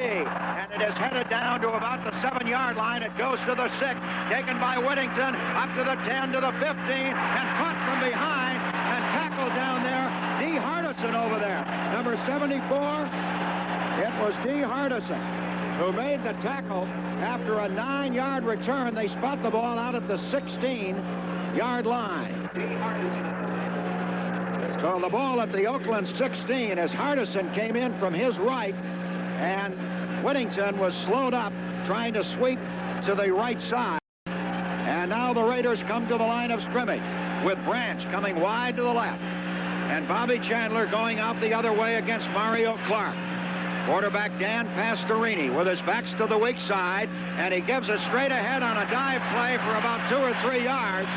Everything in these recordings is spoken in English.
and it is headed down to about the 7-yard line. It goes to the 6, taken by Whittington, up to the 10, to the 15, and caught from behind, and tackled down there. Dee Hardison over there, number 74. It was Dee Hardison who made the tackle. After a 9-yard return, they spot the ball out at the 16-yard line. So the ball at the Oakland 16 as Hardison came in from his right, and Whittington was slowed up trying to sweep to the right side. And now the Raiders come to the line of scrimmage with Branch coming wide to the left, and Bobby Chandler going out the other way against Mario Clark. Quarterback Dan Pastorini with his backs to the weak side, and he gives it straight ahead on a dive play for about 2 or 3 yards.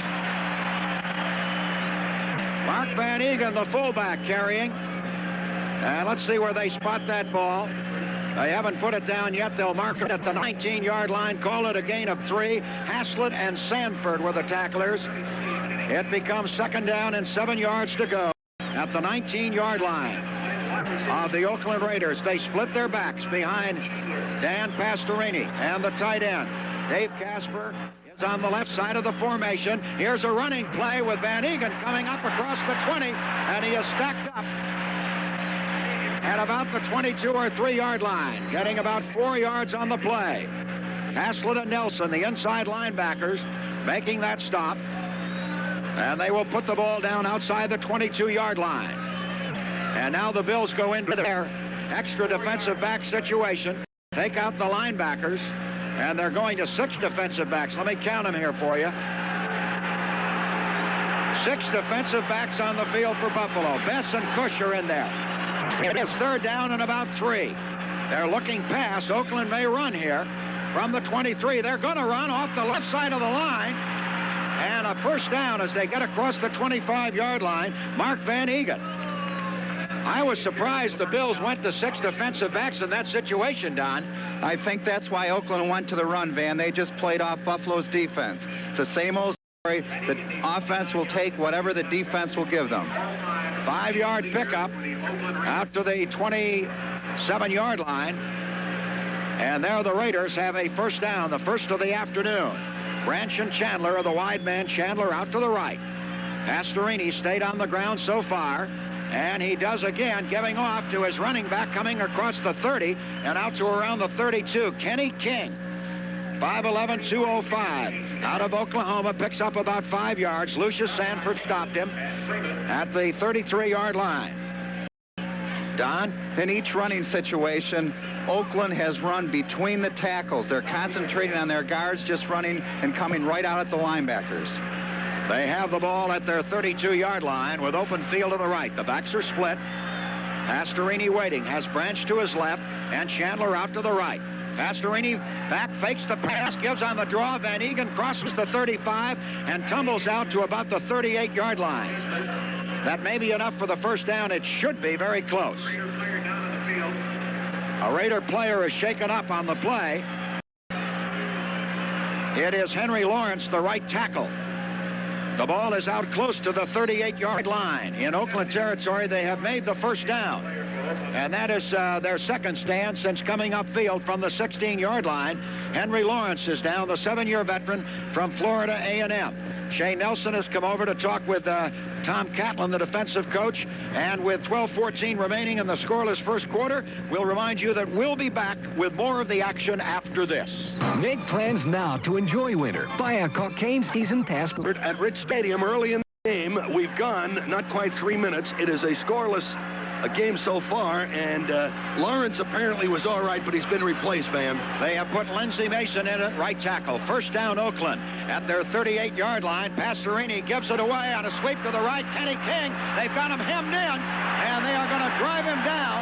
Mark Van Eegen, the fullback, carrying. And let's see where they spot that ball. They haven't put it down yet. They'll mark it at the 19-yard line, call it a gain of 3. Haslett and Sanford were the tacklers. It becomes 2nd down and 7 yards to go at the 19-yard line of the Oakland Raiders. They split their backs behind Dan Pastorini and the tight end. Dave Casper is on the left side of the formation. Here's a running play with Van Eegen coming up across the 20, and he is stacked up at about the 22 or 3-yard line, getting about 4 yards on the play. Haslett and Nelson, the inside linebackers, making that stop, and they will put the ball down outside the 22-yard line. And now the Bills go into their extra defensive back situation, take out the linebackers, and they're going to 6 defensive backs. Let me count them here for you. 6 defensive backs on the field for Buffalo. Bess and Cush are in there. It's 3rd down and about 3. They're looking past. Oakland may run here from the 23. They're going to run off the left side of the line. And a 1st down as they get across the 25-yard line. Mark Van Eegen. I was surprised the Bills went to 6 defensive backs in that situation, Don. I think that's why Oakland went to the run, Van. They just played off Buffalo's defense. It's the same old story. The offense will take whatever the defense will give them. 5-yard pickup out to the 27-yard line. And there the Raiders have a 1st down, the first of the afternoon. Branch and Chandler are the wide man. Chandler out to the right. Pastorini stayed on the ground so far. And he does again, giving off to his running back coming across the 30 and out to around the 32. Kenny King, 5'11", 205, out of Oklahoma, picks up about 5 yards. Lucius Sanford stopped him at the 33-yard line. Don? In each running situation, Oakland has run between the tackles. They're concentrating on their guards, just running and coming right out at the linebackers. They have the ball at their 32-yard line with open field to the right. The backs are split. Pastorini waiting, has Branch to his left, and Chandler out to the right. Pastorini back, fakes the pass, gives on the draw. Van Eegen crosses the 35 and tumbles out to about the 38-yard line. That may be enough for the 1st down. It should be very close. A Raider player is shaken up on the play. It is Henry Lawrence, the right tackle. The ball is out close to the 38-yard line. In Oakland territory, they have made the 1st down. And that is their 2nd stand since coming upfield from the 16-yard line. Henry Lawrence is down, the 7-year veteran from Florida A&M. Shane Nelson has come over to talk with Tom Catlin, the defensive coach. And with 12:14 remaining in the scoreless 1st quarter, we'll remind you that we'll be back with more of the action after this. Make plans now to enjoy winter. Buy a Cocaine season pass at Rich Stadium early in the game. We've gone not quite 3 minutes. It is a scoreless game so far, and Lawrence apparently was all right, but he's been replaced, Van. They have put Lindsey Mason in at right tackle. 1st down, Oakland at their 38-yard line. Pastorini gives it away on a sweep to the right. Kenny King, they've got him hemmed in, and they are going to drive him down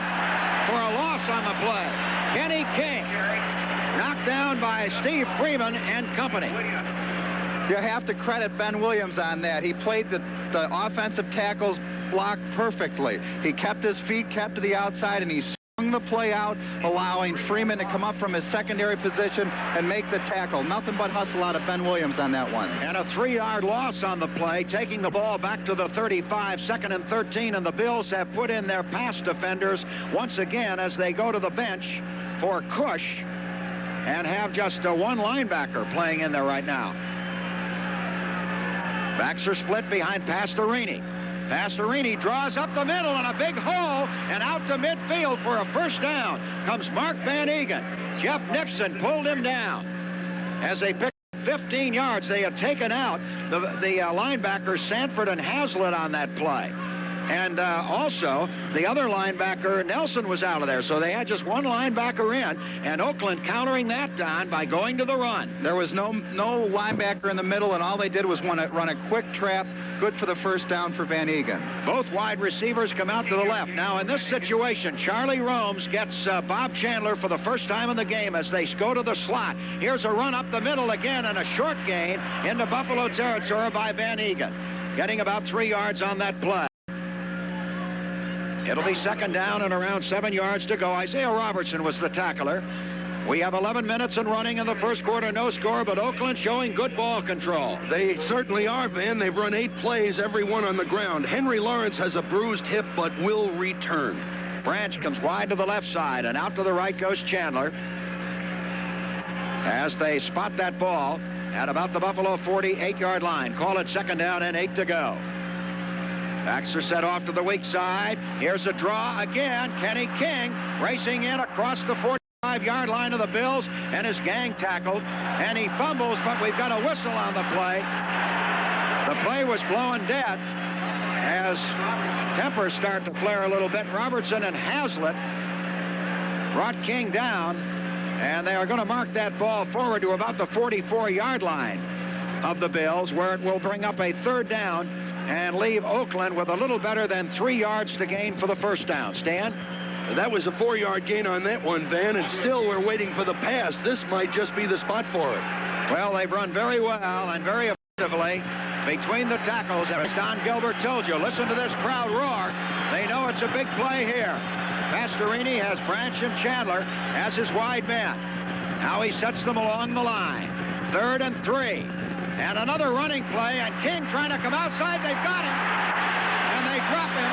for a loss on the play. Kenny King knocked down by Steve Freeman and company. You have to credit Ben Williams on that. He played the offensive tackles block perfectly. He kept his feet, kept to the outside, and he swung the play out, allowing Freeman to come up from his secondary position and make the tackle. Nothing but hustle out of Ben Williams on that one. And a 3-yard loss on the play, taking the ball back to the 35, 2nd and 13, and the Bills have put in their pass defenders once again as they go to the bench for Cush and have just one linebacker playing in there right now. Backs are split behind Pastorini. Pastorini draws up the middle and a big hole, and out to midfield for a first down comes Mark Van Egan. Jeff Nixon pulled him down as they picked 15 yards. They had taken out the linebackers Sanford and Hazlitt on that play. And also, the other linebacker, Nelson, was out of there. So they had just one linebacker in, and Oakland countering that, Don, by going to the run. There was no linebacker in the middle, and all they did was run a quick trap. Good for the first down for Van Egan. Both wide receivers come out to the left. Now, in this situation, Charlie Romes gets Bob Chandler for the first time in the game as they go to the slot. Here's a run up the middle again, and a short gain into Buffalo territory by Van Egan, getting about 3 yards on that play. It'll be second down and around 7 yards to go. Isaiah Robertson was the tackler. We have 11 minutes and running in the first quarter. No score, but Oakland showing good ball control. They certainly are, Van. They've run 8 plays, every one on the ground. Henry Lawrence has a bruised hip, but will return. Branch comes wide to the left side, and out to the right goes Chandler. As they spot that ball at about the Buffalo 48-yard line. Call it second down and 8 to go. Backs are set off to the weak side. Here's a draw again. Kenny King racing in across the 45-yard line of the Bills, and his gang tackled, and he fumbles, but we've got a whistle on the play. The play was blowing dead as tempers start to flare a little bit. Robertson and Hazlitt brought King down, and they are going to mark that ball forward to about the 44-yard line of the Bills, where it will bring up a third down and leave Oakland with a little better than 3 yards to gain for the first down. Stan? That was a 4-yard gain on that one, Van, and still we're waiting for the pass. This might just be the spot for it. Well, they've run very well and very effectively between the tackles. As Don Gilbert told you, listen to this crowd roar. They know it's a big play here. Pastorini has Branch and Chandler as his wide men. Now he sets them along the line. 3rd and 3. And another running play, and King trying to come outside. They've got him. And they drop him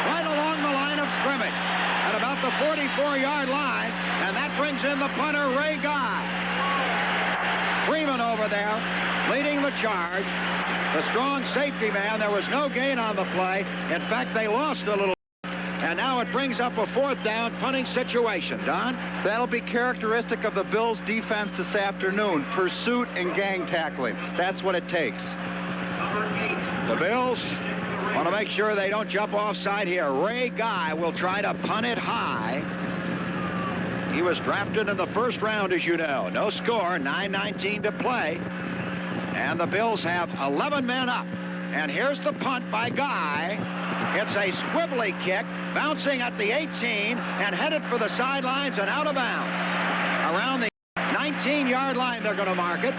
right along the line of scrimmage at about the 44-yard line. And that brings in the punter, Ray Guy. Freeman over there leading the charge. The strong safety man. There was no gain on the play. In fact, they lost a little. And now it brings up a 4th down punting situation. Don? That'll be characteristic of the Bills' defense this afternoon. Pursuit and gang tackling. That's what it takes. The Bills want to make sure they don't jump offside here. Ray Guy will try to punt it high. He was drafted in the first round, as you know. No score, 9:19 to play. And the Bills have 11 men up. And here's the punt by Guy. It's a squibbly kick, bouncing at the 18 and headed for the sidelines and out of bounds. Around the 19-yard line, they're going to mark it.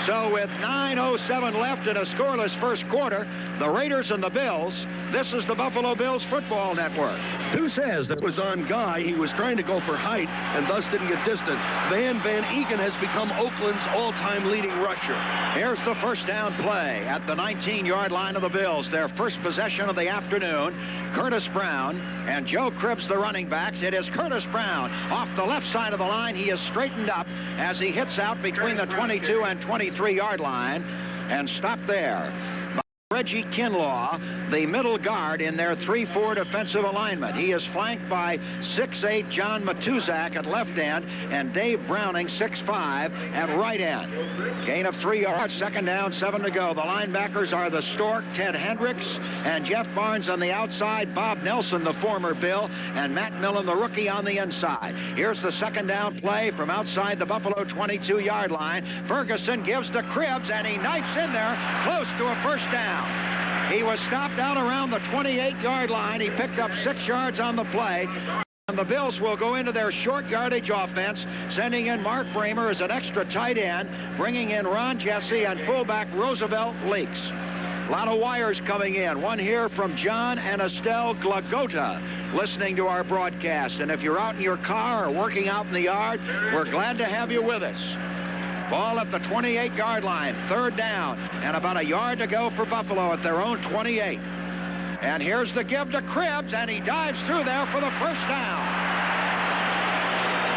So with 9:07 left in a scoreless first quarter, the Raiders and the Bills, this is the Buffalo Bills Football Network. Who says that was on Guy? He was trying to go for height and thus didn't get distance. Van Egan has become Oakland's all-time leading rusher. Here's the first down play at the 19-yard line of the Bills. Their first possession of the afternoon. Curtis Brown and Joe Cribbs, the running backs. It is Curtis Brown off the left side of the line. He is straightened up as he hits out between the 22 and 23-yard line and stopped there. Reggie Kinlaw, the middle guard in their 3-4 defensive alignment. He is flanked by 6'8" John Matuzak at left end and Dave Browning, 6'5", at right end. Gain of 3 yards, second down, 7 to go. The linebackers are the Stork, Ted Hendricks, and Jeff Barnes on the outside, Bob Nelson, the former Bill, and Matt Millen, the rookie, on the inside. Here's the second down play from outside the Buffalo 22-yard line. Ferguson gives to Cribbs, and he knifes in there close to a first down. He was stopped out around the 28-yard line. He picked up 6 yards on the play. And the Bills will go into their short yardage offense, sending in Mark Bramer as an extra tight end, bringing in Ron Jesse and fullback Roosevelt Leaks. A lot of wires coming in. One here from John and Estelle Glagota listening to our broadcast. And if you're out in your car or working out in the yard, we're glad to have you with us. Ball at the 28-yard line, third down, and about a yard to go for Buffalo at their own 28. And here's the give to Cribbs, and he dives through there for the first down.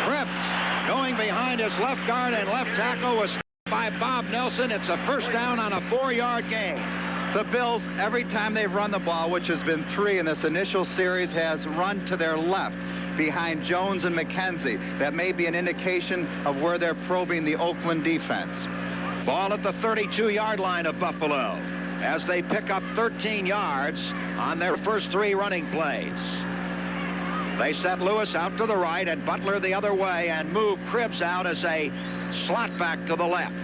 Cribbs behind his left guard and left tackle was by Bob Nelson. It's a first down on a 4-yard gain. The Bills, every time they've run the ball, which has been 3 in this initial series, has run to their left behind Jones and McKenzie. That may be an indication of where they're probing the Oakland defense. Ball at the 32-yard line of Buffalo as they pick up 13 yards on their first 3 running plays. They set Lewis out to the right and Butler the other way and move Cribbs out as a slot back to the left.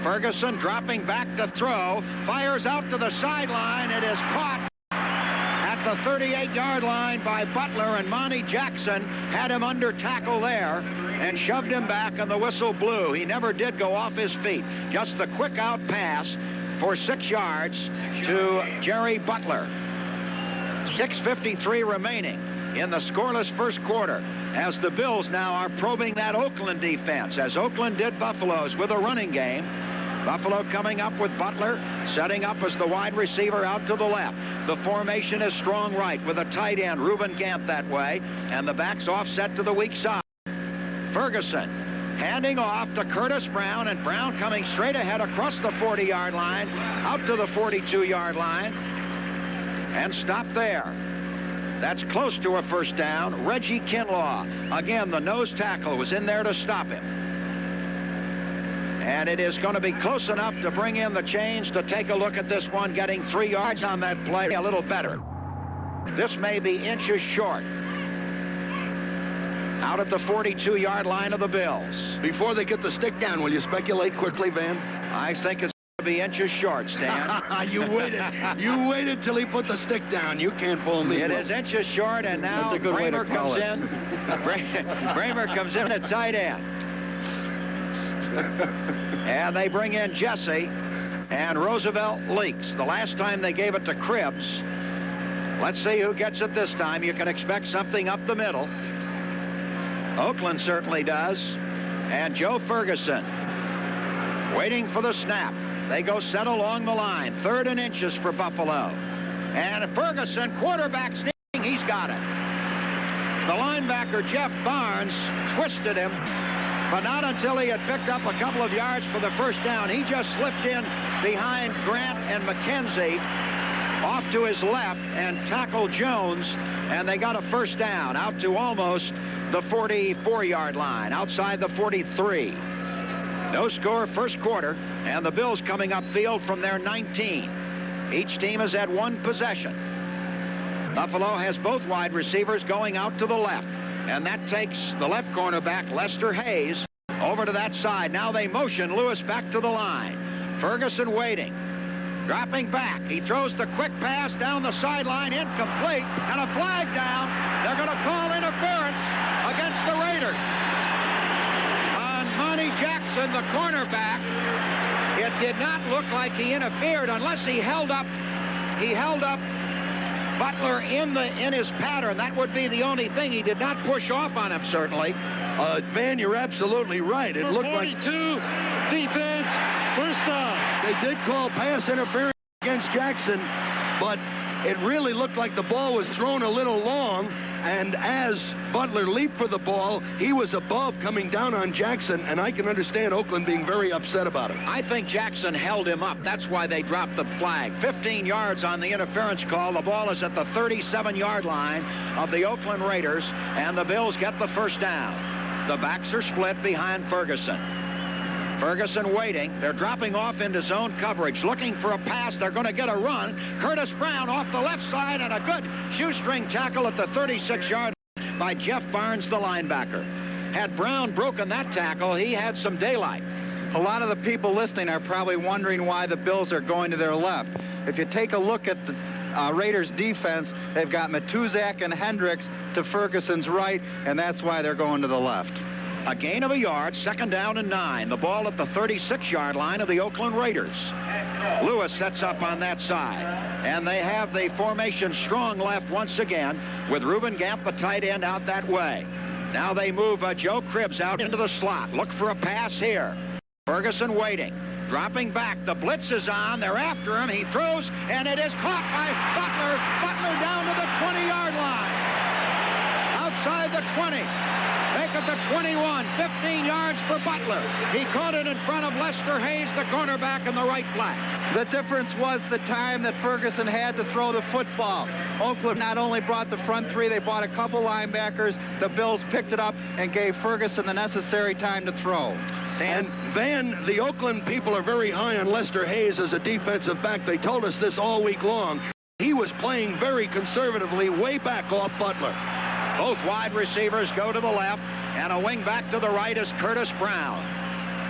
Ferguson dropping back to throw, fires out to the sideline. It is caught at the 38-yard line by Butler, and Monty Jackson had him under tackle there and shoved him back, and the whistle blew. He never did go off his feet. Just a quick out pass for 6 yards to Jerry Butler. 6:53 remaining in the scoreless first quarter as the Bills now are probing that Oakland defense, as Oakland did Buffalo's with a running game. Buffalo coming up with Butler, setting up as the wide receiver out to the left. The formation is strong right with a tight end, Reuben Gant, that way, and the backs offset to the weak side. Ferguson handing off to Curtis Brown, and Brown coming straight ahead across the 40-yard line, out to the 42-yard line, and stop there. That's close to a first down. Reggie Kinlaw, again, the nose tackle, was in there to stop him. And it is going to be close enough to bring in the chains to take a look at this one, getting 3 yards on that play, a little better. This may be inches short. Out at the 42-yard line of the Bills. Before they get the stick down, will you speculate quickly, Van? I think it's going to be inches short, Stan. You waited. You waited till he put the stick down. You can't fool me. It is inches short, and now Bramer comes in. Bramer comes in at tight end. And they bring in Jesse and Roosevelt Leaks. The last time they gave it to Cribbs. Let's see who gets it this time. You can expect something up the middle. Oakland certainly does. And Joe Ferguson waiting for the snap. They go set along the line. 3rd and inches for Buffalo. And Ferguson, quarterback sneaking, he's got it. The linebacker, Jeff Barnes, twisted him, but not until he had picked up a couple of yards for the first down. He just slipped in behind Grant and McKenzie off to his left and tackled Jones, and they got a first down out to almost the 44-yard line, outside the 43. No score first quarter, and the Bills coming upfield from their 19. Each team has had 1 possession. Buffalo has both wide receivers going out to the left, and that takes the left cornerback, Lester Hayes, over to that side. Now they motion Lewis back to the line. Ferguson waiting. Dropping back. He throws the quick pass down the sideline, incomplete, and a flag down. They're going to call interference against the Raiders. On Monty Jackson, the cornerback, it did not look like he interfered unless he held up Butler in his pattern. That would be the only thing. He did not push off on him, certainly. Van, you're absolutely right. It looked 42, like defense, first down. they did call pass interference against Jackson, but it really looked like the ball was thrown a little long, and as Butler leaped for the ball, he was above coming down on Jackson, and I can understand Oakland being very upset about it. I think Jackson held him up. That's why they dropped the flag. 15 yards on the interference call. The ball is at the 37-yard line of the Oakland Raiders, and the Bills get the first down. The backs are split behind Ferguson. Ferguson waiting. They're dropping off into zone coverage, looking for a pass. They're going to get a run. Curtis Brown off the left side, and a good shoestring tackle at the 36-yard line by Jeff Barnes, the linebacker. Had Brown broken that tackle, he had some daylight. A lot of the people listening are probably wondering why the Bills are going to their left. If you take a look at the Raiders defense, they've got Matuzak and Hendricks to Ferguson's right, and that's why they're going to the left. A gain of a yard, 2nd down and 9. The ball at the 36-yard line of the Oakland Raiders. Lewis sets up on that side. And they have the formation strong left once again with Reuben Gant, the tight end, out that way. Now they move Joe Cribbs out into the slot. Look for a pass here. Ferguson waiting. Dropping back. The blitz is on. They're after him. He throws, and it is caught by Butler. Butler down to the 20-yard line. Outside the 20. They at the 21, 15 yards for Butler. He caught it in front of Lester Hayes, the cornerback, in the right flat. The difference was the time that Ferguson had to throw the football. Oakland not only brought the front three, they brought a couple linebackers. The Bills picked it up and gave Ferguson the necessary time to throw. And Van, the Oakland people are very high on Lester Hayes as a defensive back. They told us this all week long. He was playing very conservatively way back off Butler. Both wide receivers go to the left, and a wing back to the right is Curtis Brown.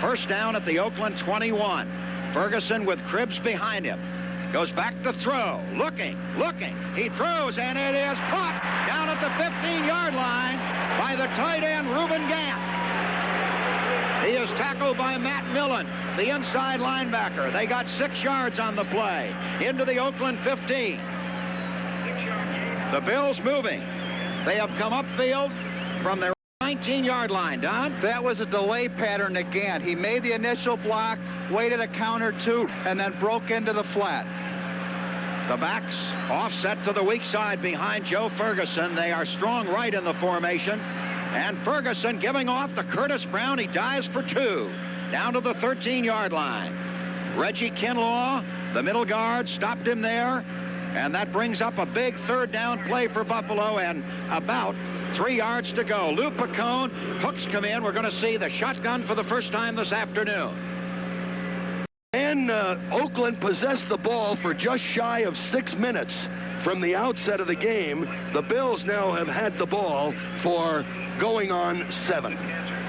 First down at the Oakland 21. Ferguson with Cribbs behind him. Goes back to throw. Looking. He throws, and it is caught down at the 15-yard line by the tight end, Reuben Gant. He is tackled by Matt Millen, the inside linebacker. They got 6 yards on the play. Into the Oakland 15. The Bills moving. They have come upfield from their 19-yard line. Don? That was a delay pattern to Gant. He made the initial block, waited a count or two, and then broke into the flat. The backs offset to the weak side behind Joe Ferguson. They are strong right in the formation. And Ferguson giving off to Curtis Brown. He dives for 2. Down to the 13-yard line. Reggie Kinlaw, the middle guard, stopped him there. And that brings up a big third down play for Buffalo, and about 3 yards to go. Lou Picone, hooks come in. We're going to see the shotgun for the first time this afternoon. And Oakland possessed the ball for just shy of 6 minutes from the outset of the game. The Bills now have had the ball for going on 7.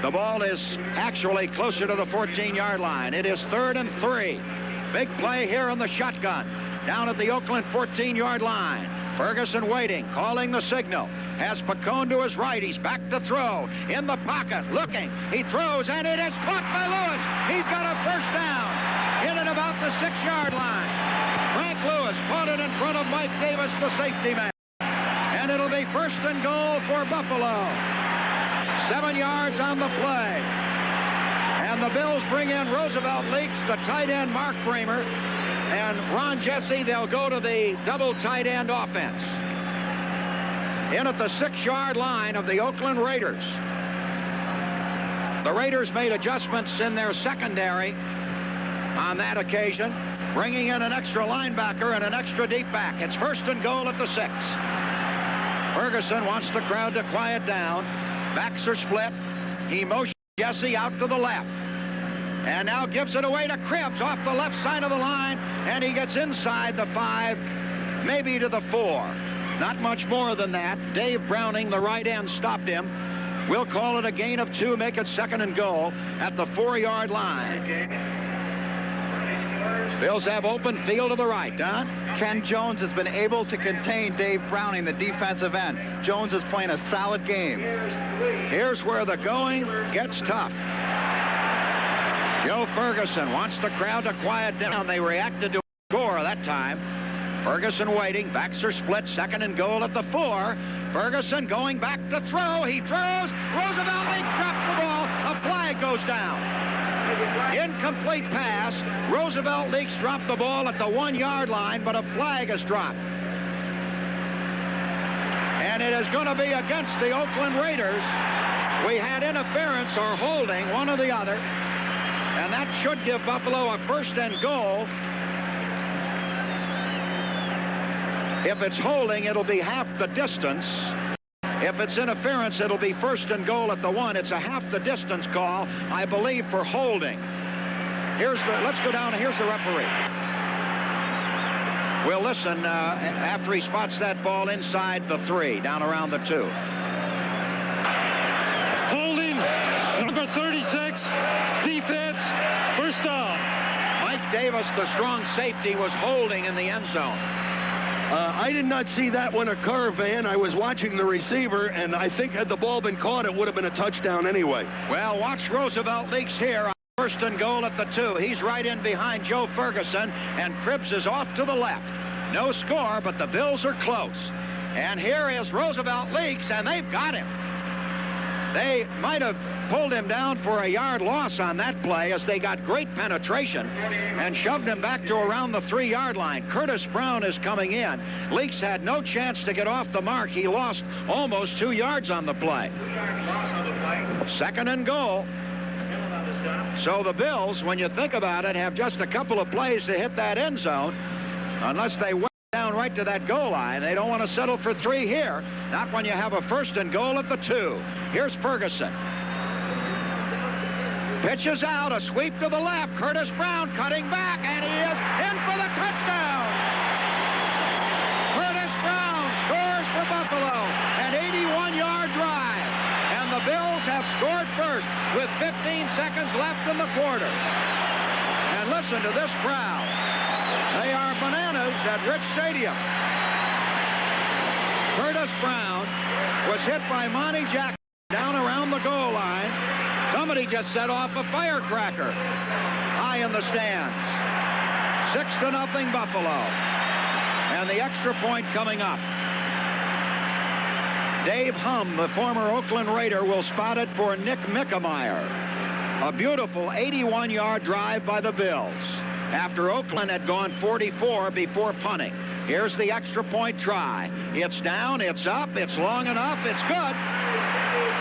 The ball is actually closer to the 14-yard line. It is 3rd and 3. Big play here in the shotgun. Down at the Oakland 14-yard line. Ferguson waiting, calling the signal. Has Picone to his right. He's back to throw. In the pocket, looking. He throws, and it is caught by Lewis. He's got a first down. In at about the 6-yard line. Frank Lewis caught it in front of Mike Davis, the safety man. And it'll be 1st and goal for Buffalo. 7 yards on the play. And the Bills bring in Roosevelt Leaks, the tight end Mark Bramer, and Ron Jesse. They'll go to the double tight end offense. In at the 6-yard line of the Oakland Raiders. The Raiders made adjustments in their secondary on that occasion, bringing in an extra linebacker and an extra deep back. It's 1st and goal at the 6. Ferguson wants the crowd to quiet down. Backs are split. He motions Jesse out to the left. And now gives it away to Cribbs off the left side of the line, and he gets inside the 5, maybe to the 4. Not much more than that. Dave Browning, the right end, stopped him. We'll call it a gain of 2, make it 2nd and goal at the 4-yard line. Bills have open field to the right. Don? Ken Jones has been able to contain Dave Browning, the defensive end. Jones is playing a solid game. Here's where the going gets tough. Joe Ferguson wants the crowd to quiet down. They reacted to a score that time. Ferguson waiting. Backs are split. 2nd and goal at the 4. Ferguson going back to throw. He throws. Roosevelt Leaks drops the ball. A flag goes down. Incomplete pass. Roosevelt Leaks dropped the ball at the 1-yard line, but a flag is dropped. And it is going to be against the Oakland Raiders. We had interference or holding, one or the other. And that should give Buffalo a 1st and goal. If it's holding, it'll be half the distance. If it's interference, it'll be 1st and goal at the 1. It's a half the distance call, I believe, for holding. Let's go down, and here's the referee. We'll listen after he spots that ball inside the 3, down around the 2. Holding, number 36, defense, 1st down. Mike Davis, the strong safety, was holding in the end zone. I did not see that one occur, Van. I was watching the receiver, and I think had the ball been caught, it would have been a touchdown anyway. Well, watch Roosevelt Leaks here on 1st and goal at the 2. He's right in behind Joe Ferguson, and Cribbs is off to the left. No score, but the Bills are close. And here is Roosevelt Leaks, and they've got him. They might have pulled him down for a yard loss on that play as they got great penetration and shoved him back to around the 3-yard line. Curtis Brown is coming in. Leaks had no chance to get off the mark. He lost almost 2 yards on the play. Second and goal. So the Bills, when you think about it, have just a couple of plays to hit that end zone. Unless they went down right to that goal line. They don't want to settle for 3 here. Not when you have a first and goal at the 2. Here's Ferguson. Pitches out, a sweep to the left. Curtis Brown cutting back, and he is in for the touchdown. Curtis Brown scores for Buffalo. An 81-yard drive. And the Bills have scored first with 15 seconds left in the quarter. And listen to this crowd. They are bananas at Rich Stadium. Curtis Brown was hit by Monty Jackson down around the goal line. Somebody just set off a firecracker high in the stands. 6-0 Buffalo. And the extra point coming up. Dave Humm, the former Oakland Raider, will spot it for Nick Mickemeyer. A beautiful 81-yard drive by the Bills after Oakland had gone 44 before punting. Here's the extra point try. It's down, it's up, it's long enough, it's good.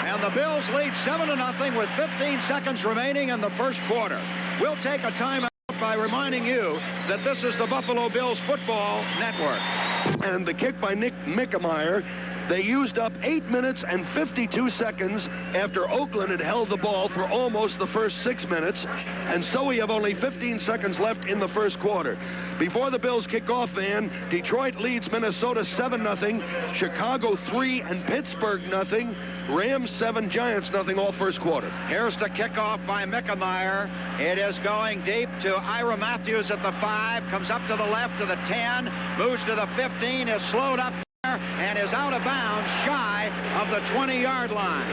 And the Bills lead 7-0 with 15 seconds remaining in the first quarter. We'll take a timeout by reminding you that this is the Buffalo Bills Football Network. And the kick by Nick Mickemeyer. They used up 8 minutes and 52 seconds after Oakland had held the ball for almost the first 6 minutes. And so we have only 15 seconds left in the first quarter. Before the Bills kick off, Van, Detroit leads Minnesota 7-0, Chicago 3 and Pittsburgh 0, Rams 7, Giants 0 all first quarter. Here's the kickoff by Mickemeyer. It is going deep to Ira Matthews at the 5, comes up to the left to the 10, moves to the 15, is slowed up and is out of bounds shy of the 20-yard line.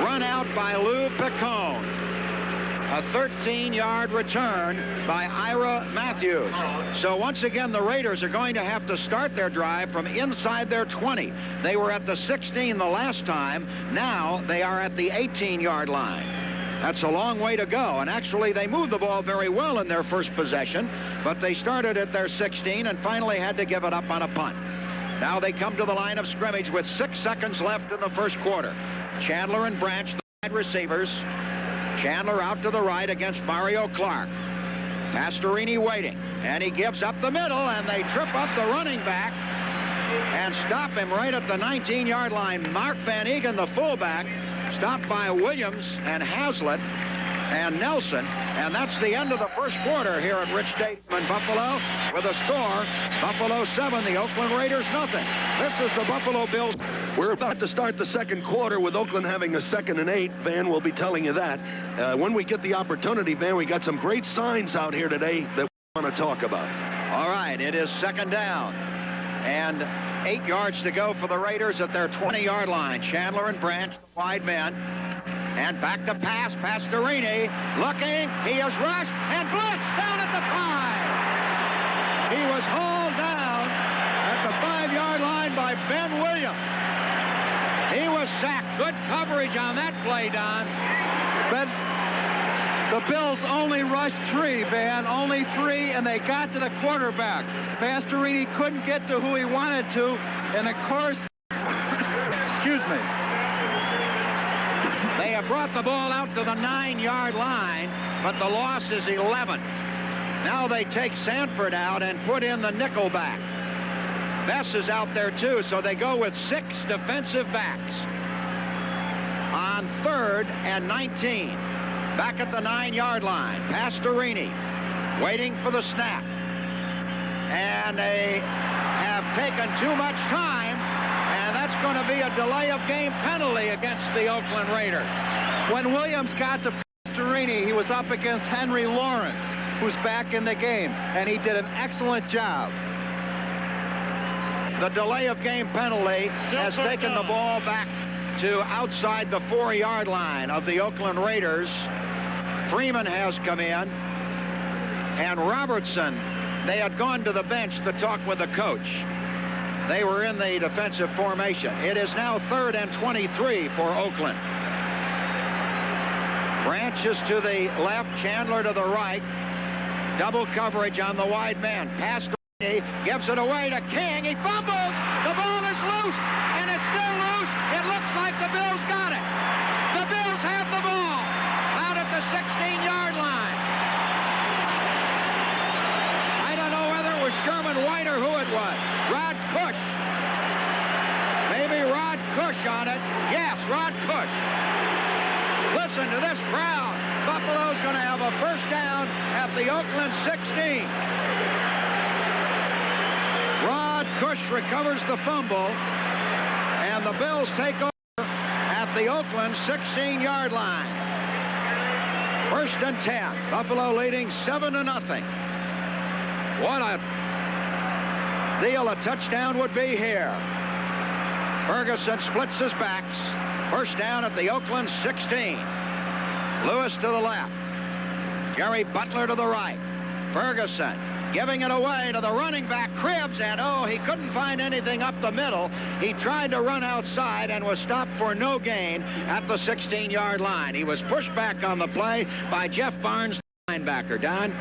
Run out by Lou Picone. A 13-yard return by Ira Matthews. So once again, the Raiders are going to have to start their drive from inside their 20. They were at the 16 the last time. Now they are at the 18-yard line. That's a long way to go. And actually, they moved the ball very well in their first possession, but they started at their 16 and finally had to give it up on a punt. Now they come to the line of scrimmage with 6 seconds left in the first quarter. Chandler and Branch, the wide receivers. Chandler out to the right against Mario Clark. Pastorini waiting, and he gives up the middle, and they trip up the running back and stop him right at the 19-yard line. Mark Van Eegen, the fullback, stopped by Williams and Haslett and Nelson, and that's the end of the first quarter here at Rich Stadium in Buffalo with a score, Buffalo 7, the Oakland Raiders 0. This is the Buffalo Bills. We're about to start the second quarter with Oakland having a 2nd and 8. Van will be telling you that. When we get the opportunity, Van, we got some great signs out here today that we want to talk about. All right, it is 2nd down, and 8 yards to go for the Raiders at their 20-yard line. Chandler and Branch, the wide men. And back to pass, Pastorini, looking, he is rushed, and blitzed down at the 5. He was hauled down at the 5-yard line by Ben Williams. He was sacked. Good coverage on that play, Don. But the Bills only rushed 3, Van, only 3, and they got to the quarterback. Pastorini couldn't get to who he wanted to, and of course, excuse me. They have brought the ball out to the 9-yard line, but the loss is 11. Now they take Sanford out and put in the nickel back. Bess is out there too, so they go with 6 defensive backs. On 3rd and 19. Back at the 9-yard line. Pastorini waiting for the snap. And they have taken too much time. And that's going to be a delay of game penalty against the Oakland Raiders. When Williams got to Pastorini, he was up against Henry Lawrence, who's back in the game, and he did an excellent job. The delay of game penalty has taken the ball back to outside the 4-yard line of the Oakland Raiders. Freeman has come in, and Robertson, they had gone to the bench to talk with the coach. They were in the defensive formation. It is now 3rd and 23 for Oakland. Branch is to the left, Chandler to the right. Double coverage on the wide man. Pastorini gives it away to King. He fumbles. The ball is loose, and it's still loose. It looks like the Bills got it. was. Rod Cush. Maybe Rod Cush on it. Yes, Rod Cush. Listen to this crowd. Buffalo's going to have a first down at the Oakland 16. Rod Cush recovers the fumble, and the Bills take over at the Oakland 16-yard line. First and 10. Buffalo leading 7-0. What a deal a touchdown would be here. Ferguson splits his backs. First down at the Oakland 16. Lewis to the left. Jerry Butler to the right. Ferguson giving it away to the running back, Cribbs, and he couldn't find anything up the middle. He tried to run outside and was stopped for no gain at the 16-yard line. He was pushed back on the play by Jeff Barnes, linebacker. Don?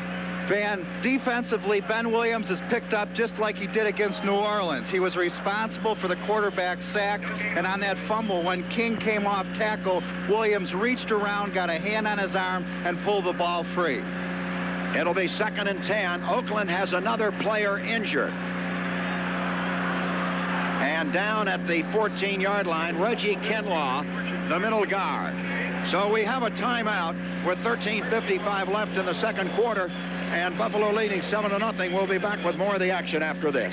Van, defensively, Ben Williams is picked up just like he did against New Orleans. He was responsible for the quarterback sack, and on that fumble, when King came off tackle, Williams reached around, got a hand on his arm, and pulled the ball free. It'll be 2nd and 10. Oakland has another player injured. And down at the 14-yard line, Reggie Kinlaw, the middle guard. So we have a timeout with 13:55 left in the second quarter, and Buffalo leading 7-0. We'll be back with more of the action after this.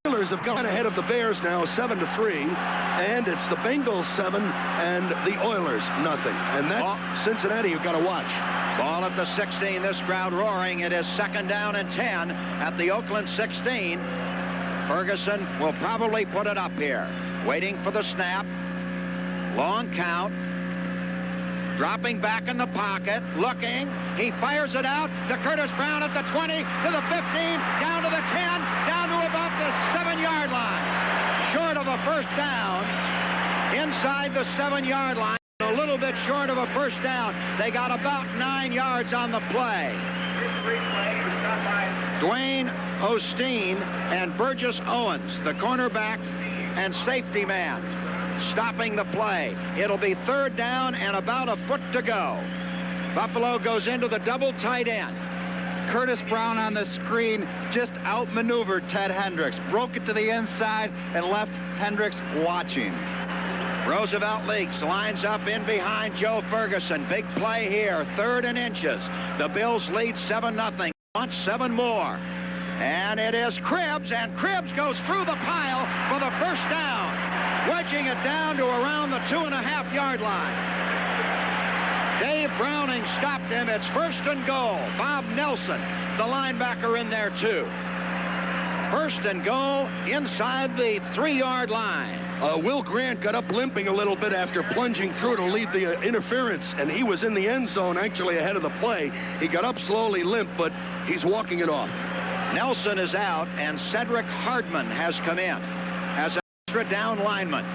Steelers have gone ahead of the Bears now 7-3, and it's the Bengals 7 and the Oilers nothing. And that's Cincinnati you've got to watch. Ball at the 16. This crowd roaring. It is 2nd down and 10 at the Oakland 16. Ferguson will probably put it up here. Waiting for the snap. Long count. Dropping back in the pocket. Looking. He fires it out to Curtis Brown at the 20, to the 15, down to the 10, down to about the 7-yard line. Short of a first down. Inside the 7-yard line. A little bit short of a first down. They got about 9 yards on the play. Dwayne Osteen and Burgess Owens, the cornerback and safety man, stopping the play. It'll be 3rd down and about a foot to go. Buffalo goes into the double tight end. Curtis Brown on the screen just outmaneuvered Ted Hendricks, broke it to the inside and left Hendricks watching. Roosevelt Leaks lines up in behind Joe Ferguson. Big play here, 3rd and inches. The Bills lead 7-0. Want 7 more. And it is Cribbs, and Cribbs goes through the pile for the first down, wedging it down to around the 2.5-yard line. Dave Browning stopped him. It's 1st and goal. Bob Nelson, the linebacker, in there too. 1st and goal inside the 3-yard line. Will Grant got up limping a little bit after plunging through to lead the interference, and he was in the end zone actually ahead of the play. He got up slowly limp, but he's walking it off. Nelson is out, and Cedric Hardman has come in as an extra down lineman.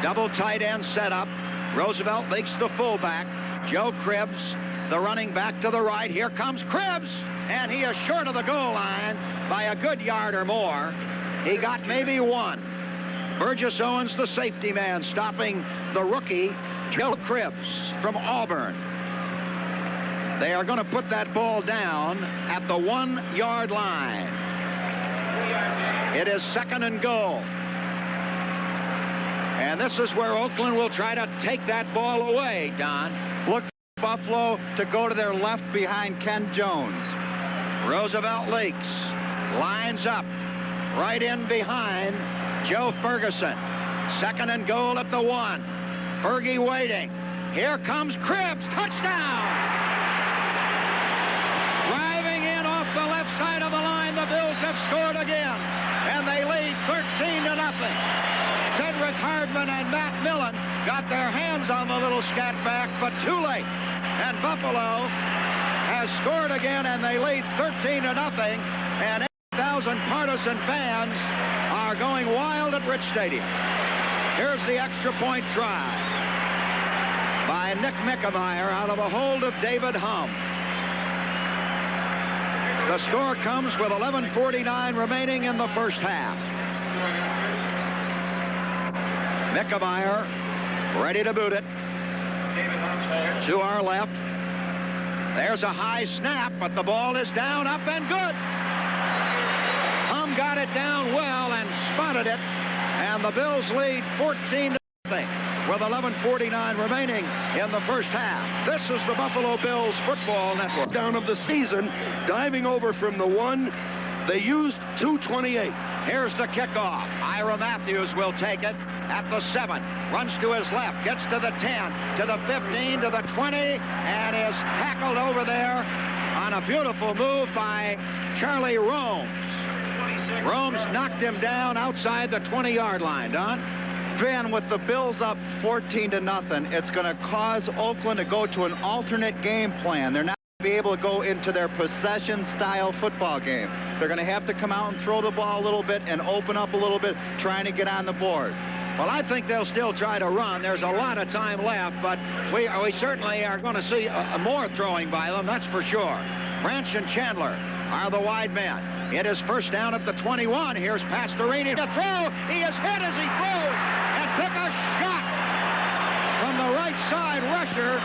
Double tight end setup. Roosevelt Leaks the fullback. Joe Cribbs, the running back to the right. Here comes Cribbs, and he is short of the goal line by a good yard or more. He got maybe 1. Burgess Owens, the safety man, stopping the rookie, Joe Cribbs from Auburn. They are going to put that ball down at the 1-yard line. It is 2nd and goal. And this is where Oakland will try to take that ball away, Don. Look for Buffalo to go to their left behind Ken Jones. Roosevelt Leaks lines up right in behind Joe Ferguson. 2nd and goal at the 1. Fergie waiting. Here comes Cribbs. Touchdown! Driving in off the left side of the line, the Bills have scored again, and they lead 13-0. Cedric Hardman and Matt Millen got their hands on the little scat back, but too late. And Buffalo has scored again, and they lead 13-0. And 8,000 partisan fans are going wild at Rich Stadium. Here's the extra point try by Nick Mickemeyer out of a hold of David Hum. The score comes with 11:49 remaining in the first half. Mickemeyer ready to boot it. To our left. There's a high snap, but the ball is down, up, and good. Hum Broom got it down well and spotted it, and the Bills lead 14-0 with 11:49 remaining in the first half. This is the Buffalo Bills Football Network. Down of the season, diving over from the 1. They used 2:28. Here's the kickoff. Ira Matthews will take it at the 7. Runs to his left, gets to the 10, to the 15, to the 20, and is tackled over there on a beautiful move by Charlie Romes. Romes knocked him down outside the 20-yard line. Don? Van, with the Bills up 14-0, it's going to cause Oakland to go to an alternate game plan. They're not going to be able to go into their possession-style football game. They're going to have to come out and throw the ball a little bit and open up a little bit, trying to get on the board. Well, I think they'll still try to run. There's a lot of time left, but we certainly are going to see more throwing by them, that's for sure. Branch and Chandler are the wide men. It is first down at the 21. Here's Pastorini to throw. He is hit as he throws and took a shot from the right side rusher,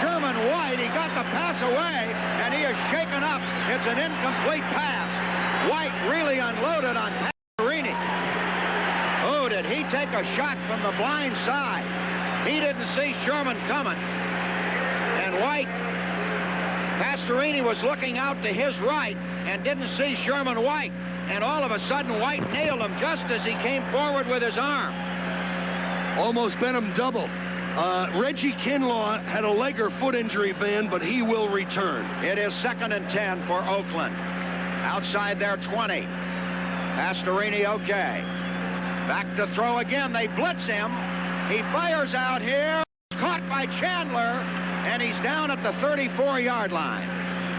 Sherman White. He got the pass away, and he is shaken up. It's an incomplete pass. White really unloaded on Pastorini. Oh, did he take a shot from the blind side? He didn't see Sherman coming. And White, Pastorini was looking out to his right and didn't see Sherman White. And all of a sudden, White nailed him just as he came forward with his arm. Almost bent him double. Reggie Kinlaw had a leg or foot injury, Van, but he will return. It is 2nd and 10 for Oakland. Outside their 20. Pastorini okay. Back to throw again. They blitz him. He fires out here. Caught by Chandler. And he's down at the 34-yard line.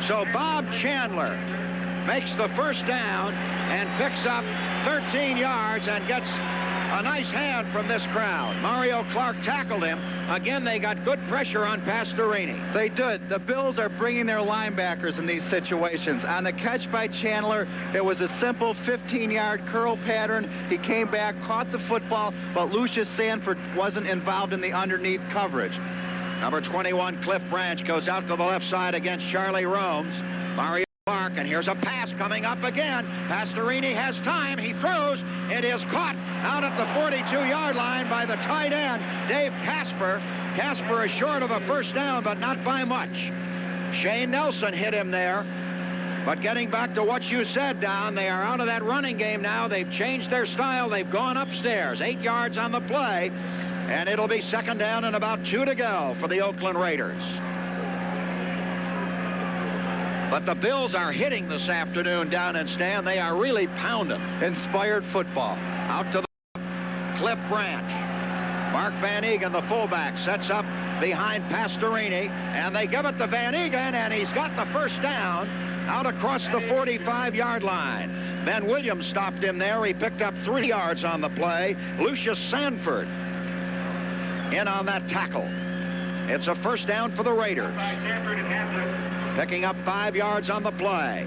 So Bob Chandler makes the first down and picks up 13 yards and gets a nice hand from this crowd. Mario Clark tackled him. Again, they got good pressure on Pastorini. They did. The Bills are bringing their linebackers in these situations. On the catch by Chandler, it was a simple 15-yard curl pattern. He came back, caught the football, but Lucius Sanford wasn't involved in the underneath coverage. Number 21, Cliff Branch, goes out to the left side against Charlie Romes. Mario Clark, and here's a pass coming up again. Pastorini has time. He throws. It is caught out at the 42-yard line by the tight end, Dave Casper. Casper is short of a first down, but not by much. Shane Nelson hit him there. But getting back to what you said, Don, they are out of that running game now. They've changed their style. They've gone upstairs. 8 yards on the play. And it'll be 2nd down and about 2 to go for the Oakland Raiders. But the Bills are hitting this afternoon down in Stan. They are really pounding. Inspired football. Out to the Cliff Branch. Mark Van Egan, the fullback, sets up behind Pastorini. And they give it to Van Egan, and he's got the first down out across the 45-yard line. Ben Williams stopped him there. He picked up 3 yards on the play. Lucius Sanford in on that tackle. It's a first down for the Raiders. Picking up 5 yards on the play.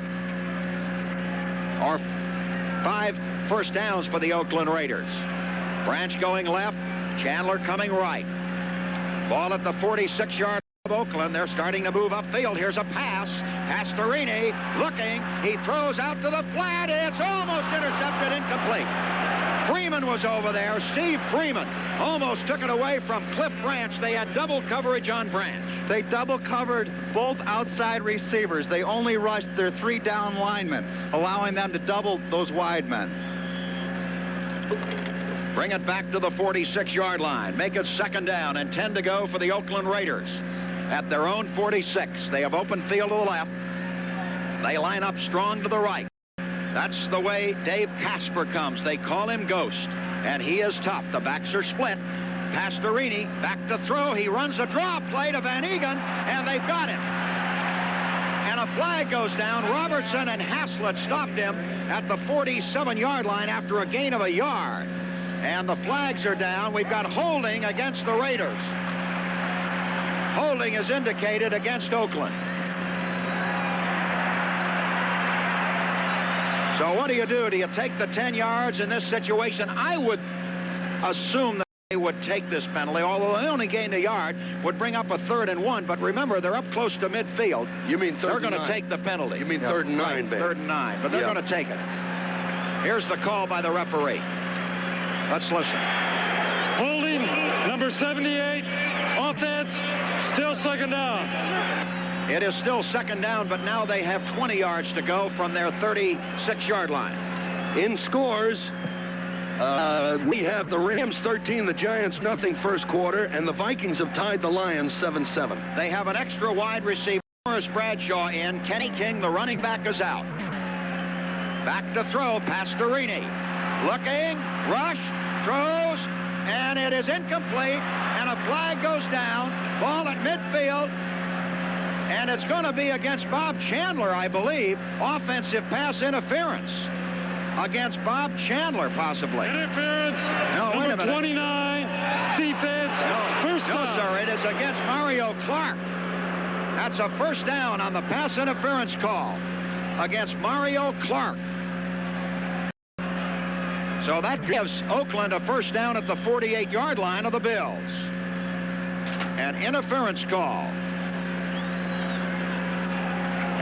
Or 5 first downs for the Oakland Raiders. Branch going left, Chandler coming right. Ball at the 46-yard of Oakland. They're starting to move upfield. Here's a pass. Pastorini looking. He throws out to the flat. It's almost intercepted, incomplete. Freeman was over there. Steve Freeman almost took it away from Cliff Branch. They had double coverage on Branch. They double covered both outside receivers. They only rushed their 3 down linemen, allowing them to double those wide men. Bring it back to the 46-yard line. Make it 2nd down and 10 to go for the Oakland Raiders. At their own 46, they have open field to the left. They line up strong to the right. That's the way Dave Casper comes. They call him Ghost, and he is tough. The backs are split. Pastorini back to throw. He runs a draw play to Van Egan, and they've got him. And a flag goes down. Robertson and Haslett stopped him at the 47-yard line after a gain of a yard. And the flags are down. We've got holding against the Raiders. Holding is indicated against Oakland. So what do? Do you take the 10 yards in this situation? I would assume that they would take this penalty, although they only gained a yard, would bring up a 3rd and 1. But remember, they're up close to midfield. You mean 3rd They're and 9? going to take the penalty. You mean 3rd and 9, right, 3rd and 9, but they're going to take it. Here's the call by the referee. Let's listen. Holding number 78. Offense, still second down. It is still second down, but now they have 20 yards to go from their 36-yard line. In scores, we have the Rams 13, the Giants nothing first quarter, and the Vikings have tied the Lions 7-7. They have an extra wide receiver, Morris Bradshaw, in. Kenny King, the running back, is out. Back to throw, Pastorini. Looking, rush, throws, and it is incomplete, and a flag goes down. Ball at midfield, and it's going to be against Bob Chandler, I believe. Offensive pass interference against Bob Chandler, possibly. Interference. No, wait a number minute. 29. Defense. First No, down. sir, it is against Mario Clark. That's a first down on the pass interference call against Mario Clark. So that gives Oakland a first down at the 48-yard line of the Bills. An interference call.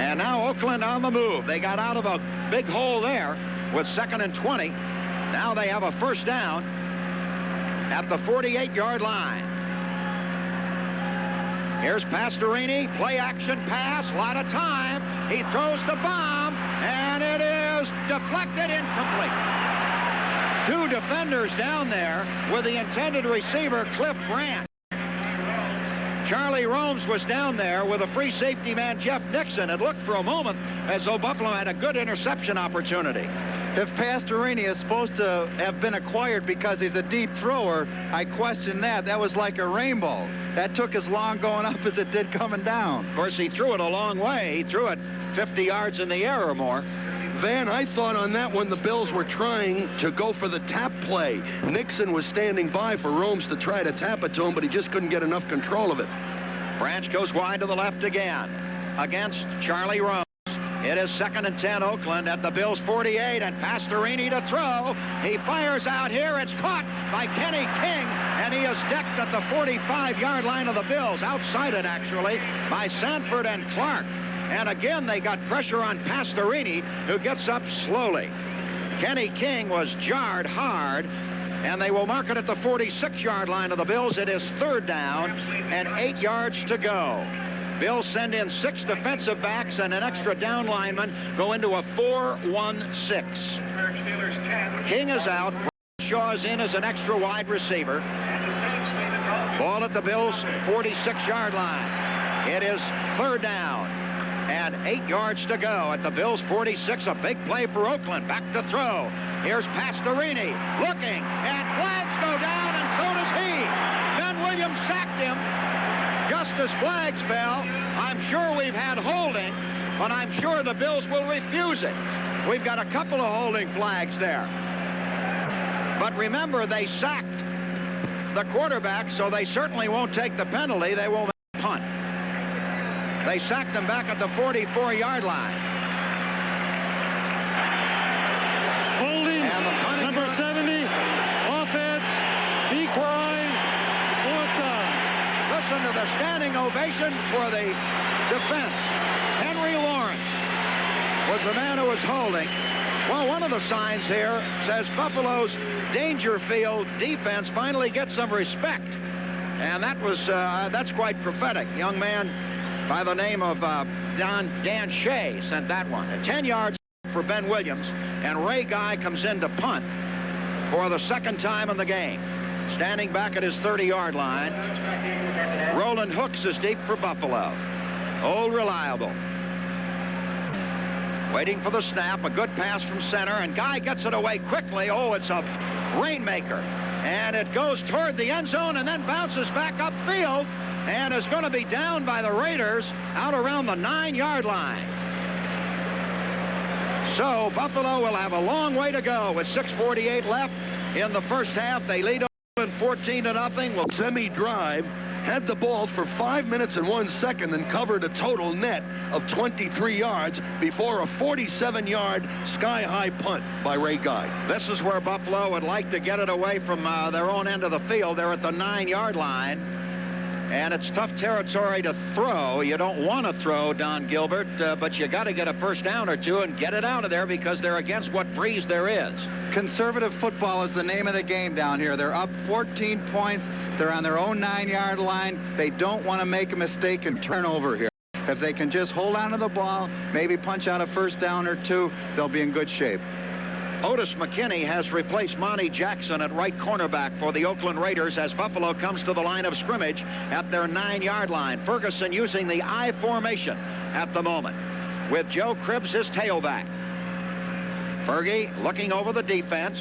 And now Oakland on the move. They got out of a big hole there with 2nd and 20. Now they have a first down at the 48-yard line. Here's Pastorini, play action pass, a lot of time. He throws the bomb, and it is deflected, incomplete. 2 defenders down there with the intended receiver, Cliff Branch. Charlie Romes was down there with a free safety man, Jeff Nixon. It looked for a moment as though Buffalo had a good interception opportunity. If Pastorini is supposed to have been acquired because he's a deep thrower, I question that. That was like a rainbow. That took as long going up as it did coming down. Of course, he threw it a long way. He threw it 50 yards in the air or more. Van, I thought on that one the Bills were trying to go for the tap play. Nixon was standing by for Romes to try to tap it to him, but he just couldn't get enough control of it. Branch goes wide to the left again against Charlie Romes. It is 2nd and 10, Oakland at the Bills' 48, and Pastorini to throw. He fires out here. It's caught by Kenny King, and he is decked at the 45-yard line of the Bills, outside it actually, by Sanford and Clark. And again, they got pressure on Pastorini, who gets up slowly. Kenny King was jarred hard, and they will mark it at the 46-yard line of the Bills. It is 3rd down and 8 yards to go. Bills send in 6 defensive backs and an extra down lineman, go into a 4-1-6. King is out. Shaw's in as an extra wide receiver. Ball at the Bills' 46-yard line. It is 3rd down and 8 yards to go at the Bills' 46. A big play for Oakland. Back to throw. Here's Pastorini looking, and flags go down, and so does he. Ben Williams sacked him just as flags fell. I'm sure we've had holding, but I'm sure the Bills will refuse it. We've got a couple of holding flags there. But remember, they sacked the quarterback, so they certainly won't take the penalty. They will make a punt. They sacked him back at the 44-yard line. Holding number 70. Offense, equine, 4th down. Listen to the standing ovation for the defense. Henry Lawrence was the man who was holding. Well, one of the signs here says Buffalo's Dangerfield defense finally gets some respect. And that's quite prophetic. Young man by the name of Dan Shea sent that one. 10 yards for Ben Williams, and Ray Guy comes in to punt for the 2nd time in the game. Standing back at his 30-yard line, Roland Hooks is deep for Buffalo. Old Reliable. Waiting for the snap, a good pass from center, and Guy gets it away quickly. Oh, it's a rainmaker. And it goes toward the end zone and then bounces back upfield and is going to be down by the Raiders out around the 9-yard line. So Buffalo will have a long way to go with 6:48 left in the first half. They lead 14-0. Well, semi-drive, had the ball for 5 minutes and 1 second and covered a total net of 23 yards before a 47-yard sky-high punt by Ray Guy. This is where Buffalo would like to get it away from their own end of the field. They're at the 9-yard line. And it's tough territory to throw. You don't want to throw, Don Gilbert, but you got to get a first down or two and get it out of there because they're against what breeze there is. Conservative football is the name of the game down here. They're up 14 points. They're on their own 9-yard line. They don't want to make a mistake and turn over here. If they can just hold on to the ball, maybe punch out a first down or two, they'll be in good shape. Otis McKinney has replaced Monty Jackson at right cornerback for the Oakland Raiders as Buffalo comes to the line of scrimmage at their 9-yard line. Ferguson using the I formation at the moment with Joe Cribbs his tailback. Fergie looking over the defense.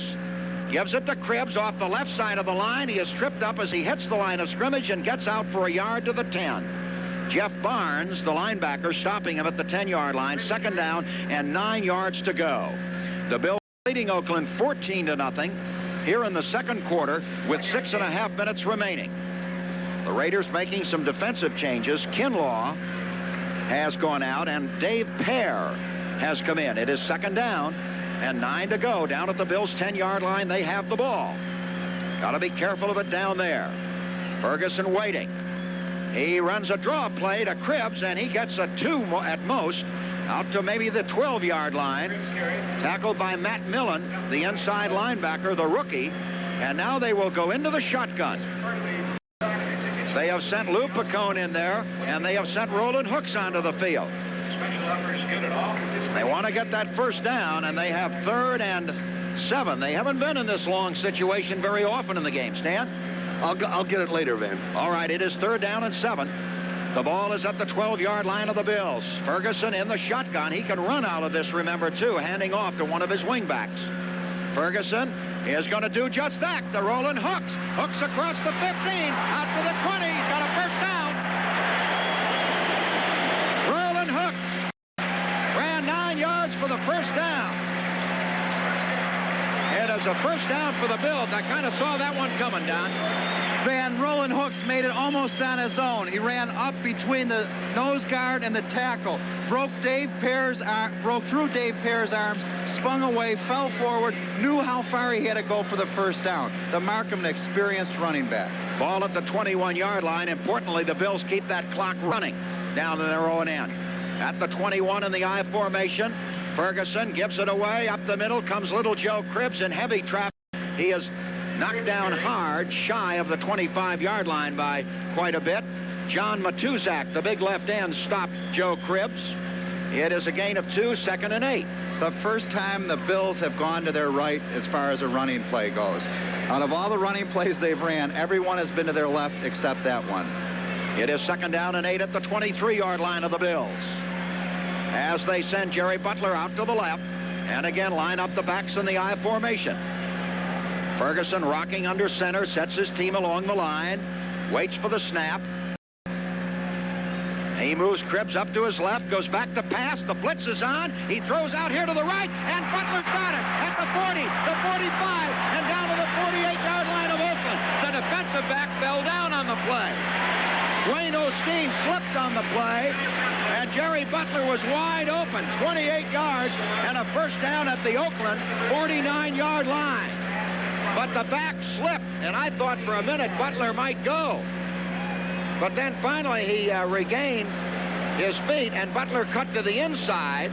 Gives it to Cribbs off the left side of the line. He is tripped up as he hits the line of scrimmage and gets out for a yard to the 10. Jeff Barnes, the linebacker, stopping him at the 10-yard line. Second down and 9 yards to go. The Bills leading Oakland 14-0 here in the second quarter with 6.5 minutes remaining. The Raiders making some defensive changes. Kinlaw has gone out and Dave Pear has come in. It is second down and 9 to go. Down at the Bills' 10-yard line, they have the ball. Got to be careful of it down there. Ferguson waiting. He runs a draw play to Cribbs, and he gets a 2 at most out to maybe the 12-yard line. Tackled by Matt Millen, the inside linebacker, the rookie. And now they will go into the shotgun. They have sent Lou Picone in there, and they have sent Roland Hooks onto the field. They want to get that first down, and they have 3rd and 7. They haven't been in this long situation very often in the game. Stan? I'll get it later, Van. All right, it is 3rd down and 7. The ball is at the 12-yard line of the Bills. Ferguson in the shotgun. He can run out of this, remember, too, handing off to one of his wingbacks. Ferguson is going to do just that. The Roland Hooks. Hooks across the 15, out to the 20. He's got a first down. Roland Hooks ran 9 yards for the first down. It is a first down for the Bills. I kind of saw that one coming, Don. Van Roland Hooks made it almost on his own. He ran up between the nose guard and the tackle, broke through Dave Pear's arms, spun away, fell forward, knew how far he had to go for the first down. The Markham, an experienced running back. Ball at the 21-yard line. Importantly, the Bills keep that clock running down to their own end. At the 21 in the I formation, Ferguson gives it away. Up the middle comes little Joe Cribbs in heavy traffic. He is knocked down hard, shy of the 25-yard line by quite a bit. John Matuzak, the big left end, stopped Joe Cribbs. It is a gain of 2, 2nd and 8. The first time the Bills have gone to their right as far as a running play goes. Out of all the running plays they've ran, everyone has been to their left except that one. It is 2nd down and 8 at the 23-yard line of the Bills. As they send Jerry Butler out to the left, and again line up the backs in the I formation. Ferguson rocking under center, sets his team along the line, waits for the snap. He moves Cribbs up to his left, goes back to pass. The blitz is on. He throws out here to the right, and Butler's got it at the 40, the 45, and down to the 48-yard line of Oakland. The defensive back fell down on the play. Wayne Osteen slipped on the play, and Jerry Butler was wide open, 28 yards, and a first down at the Oakland 49-yard line. But the back slipped, and I thought for a minute Butler might go. But then finally he regained his feet, and Butler cut to the inside.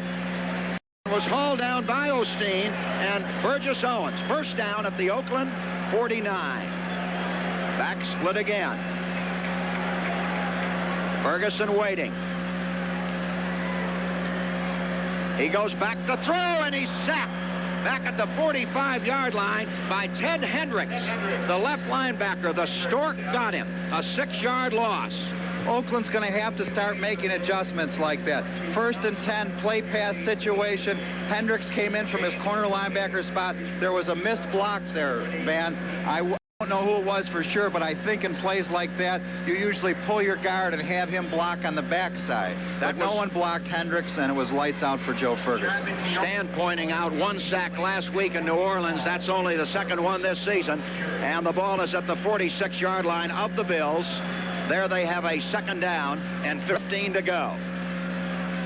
Was hauled down by Osteen and Burgess Owens. First down at the Oakland 49. Back split again. Ferguson waiting. He goes back to throw, and he's sacked back at the 45-yard line by Ted Hendricks. The left linebacker, the Stork, got him. A 6-yard loss. Oakland's going to have to start making adjustments like that. 1st and 10, play pass situation. Hendricks came in from his corner linebacker spot. There was a missed block there, Van. I don't know who it was for sure, but I think in plays like that, you usually pull your guard and have him block on the backside. But no one blocked Hendricks, and it was lights out for Joe Ferguson. Stan pointing out 1 sack last week in New Orleans. That's only the 2nd one this season. And the ball is at the 46-yard line of the Bills. There they have a 2nd down and 15 to go.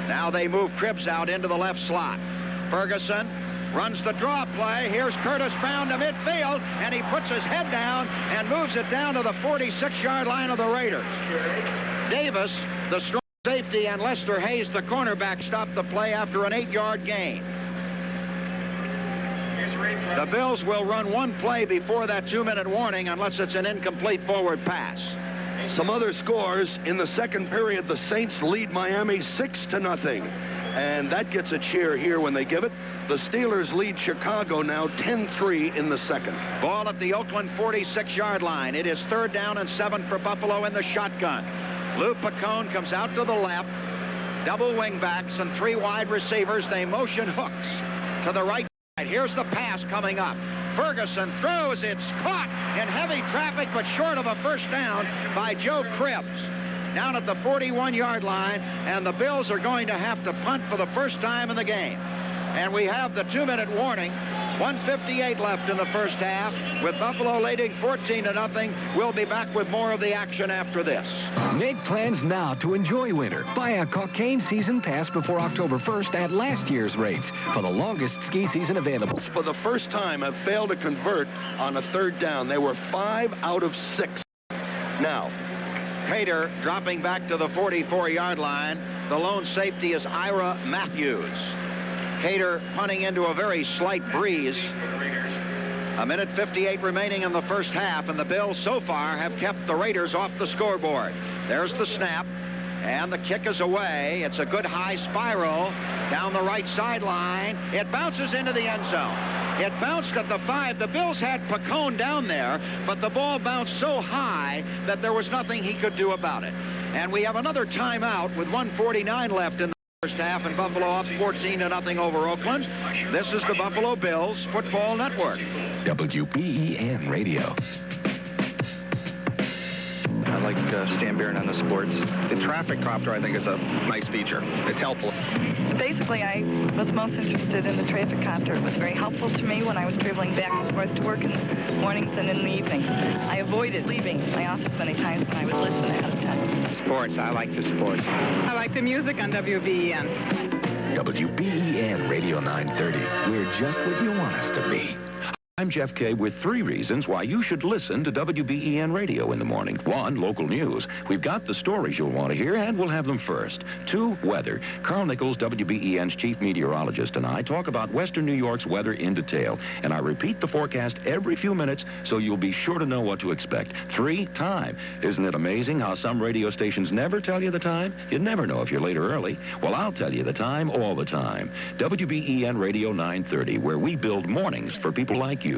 Now they move Cribbs out into the left slot. Ferguson runs the draw play. Here's Curtis Brown to midfield, and he puts his head down and moves it down to the 46-yard line of the Raiders. Davis, the strong safety, and Lester Hayes, the cornerback, stopped the play after an 8-yard gain. The Bills will run one play before that 2-minute warning unless it's an incomplete forward pass. Some other scores in the second period. The Saints lead Miami 6-0. And that gets a cheer here when they give it. The Steelers lead Chicago now 10-3 in the second. Ball at the Oakland 46-yard line. It is 3rd down and 7 for Buffalo in the shotgun. Lou Picone comes out to the left. Double wingbacks and 3 wide receivers. They motion hooks to the right side. Here's the pass coming up. Ferguson throws. It's caught in heavy traffic, but short of a first down by Joe Cribbs. Down at the 41-yard line, and the Bills are going to have to punt for the first time in the game. And we have the 2-minute warning. 1:58 left in the first half, with Buffalo leading 14-0. We'll be back with more of the action after this. Make plans now to enjoy winter. Buy a Cockaigne season pass before October 1st at last year's rates for the longest ski season available. For the first time, have failed to convert on a 3rd down. They were 5 out of 6. Now, Hader dropping back to the 44-yard line. The lone safety is Ira Matthews. Hader punting into a very slight breeze. 1:58 remaining in the first half, and the Bills so far have kept the Raiders off the scoreboard. There's the snap, and the kick is away. It's a good high spiral down the right sideline. It bounces into the end zone. It bounced at the 5. The Bills had Picone down there, but the ball bounced so high that there was nothing he could do about it. And we have another timeout with 1:49 left in the first half, and Buffalo up 14-0 over Oakland. This is the Buffalo Bills Football Network. WBEN Radio. I like Stan Bieran on the sports. The traffic copter, I think, is a nice feature. It's helpful. Basically, I was most interested in the traffic copter. It was very helpful to me when I was traveling back and forth to work in the mornings and in the evenings. I avoided leaving my office many times when I would listen ahead of time. Sports, I like the sports. I like the music on WBEN. WBEN Radio 930. We're just what you want us to be. I'm Jeff Kay with 3 reasons why you should listen to WBEN Radio in the morning. 1, local news. We've got the stories you'll want to hear, and we'll have them first. 2, weather. Carl Nichols, WBEN's chief meteorologist, and I talk about Western New York's weather in detail. And I repeat the forecast every few minutes, so you'll be sure to know what to expect. 3, time. Isn't it amazing how some radio stations never tell you the time? You'd never know if you're late or early. Well, I'll tell you the time all the time. WBEN Radio 930, where we build mornings for people like you.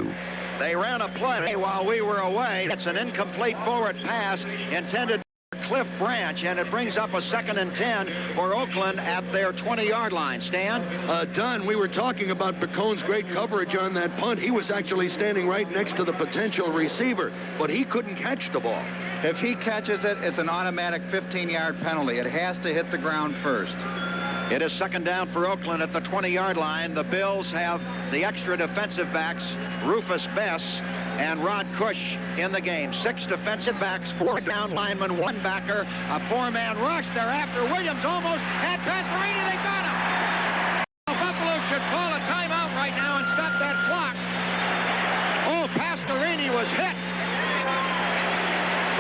They ran a play while we were away. It's an incomplete forward pass intended for Cliff Branch, and it brings up a 2nd and 10 for Oakland at their 20-yard line. Stan? Don, we were talking about Picone's great coverage on that punt. He was actually standing right next to the potential receiver, but he couldn't catch the ball. If he catches it, it's an automatic 15-yard penalty. It has to hit the ground first. It is 2nd down for Oakland at the 20-yard line. The Bills have the extra defensive backs, Rufus Bess and Rod Cush, in the game. 6 defensive backs, 4 down linemen, 1 backer, a 4-man rush. They're after Williams, almost had Pastorini. They got him. Buffalo should call a timeout right now and stop that clock. Oh, Pastorini was hit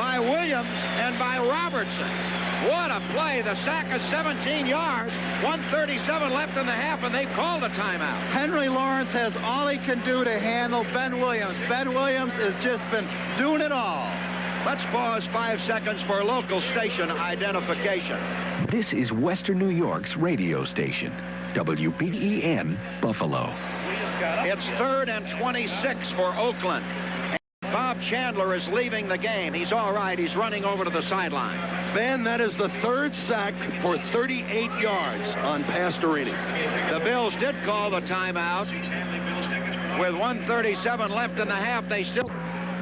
by Williams and by Robertson. What a play. The sack is 17 yards. 1:37 left in the half, and they've called a timeout. Henry Lawrence has all he can do to handle Ben Williams. Ben Williams has just been doing it all. Let's pause 5 seconds for local station identification. This is Western New York's radio station, WBEN Buffalo. It's 3rd and 26 for Oakland. And Bob Chandler is leaving the game. He's all right. He's running over to the sideline. Ben, that is the 3rd sack for 38 yards on Pastorini. The Bills did call the timeout. With 1:37 left in the half, they still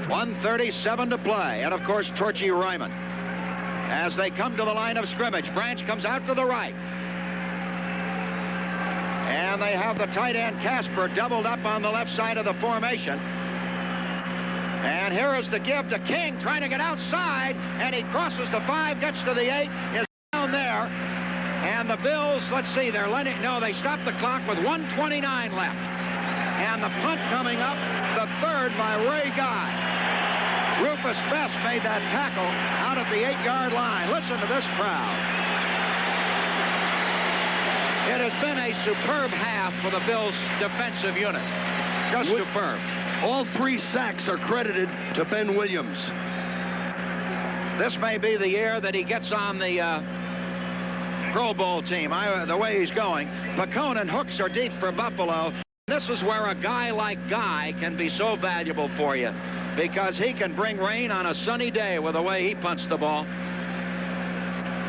1:37 to play. And, of course, Torchy Ryman. As they come to the line of scrimmage, Branch comes out to the right. And they have the tight end, Casper, doubled up on the left side of the formation. And here is the give to King, trying to get outside, and he crosses the 5, gets to the 8, is down there. And the Bills, let's see, they stopped the clock with 1:29 left. And the punt coming up, the third by Ray Guy. Rufus Best made that tackle out at the 8-yard line. Listen to this crowd. It has been a superb half for the Bills' defensive unit. Just superb. All 3 sacks are credited to Ben Williams. This may be the year that he gets on the Pro Bowl team. The way he's going. Pacone and Hooks are deep for Buffalo. This is where a guy like Guy can be so valuable for you, because he can bring rain on a sunny day with the way he punts the ball.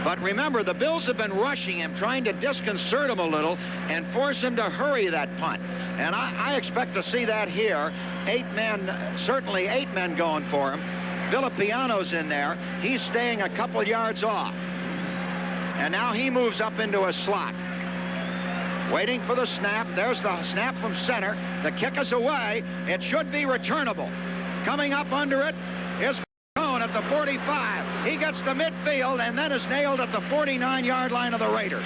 But remember, the Bills have been rushing him, trying to disconcert him a little and force him to hurry that punt. And I expect to see that here. 8 men, certainly 8 men going for him. Villapiano's in there. He's staying a couple yards off. And now he moves up into a slot. Waiting for the snap. There's the snap from center. The kick is away. It should be returnable. Coming up under it is Pacone at the 45. He gets to midfield and then is nailed at the 49-yard line of the Raiders.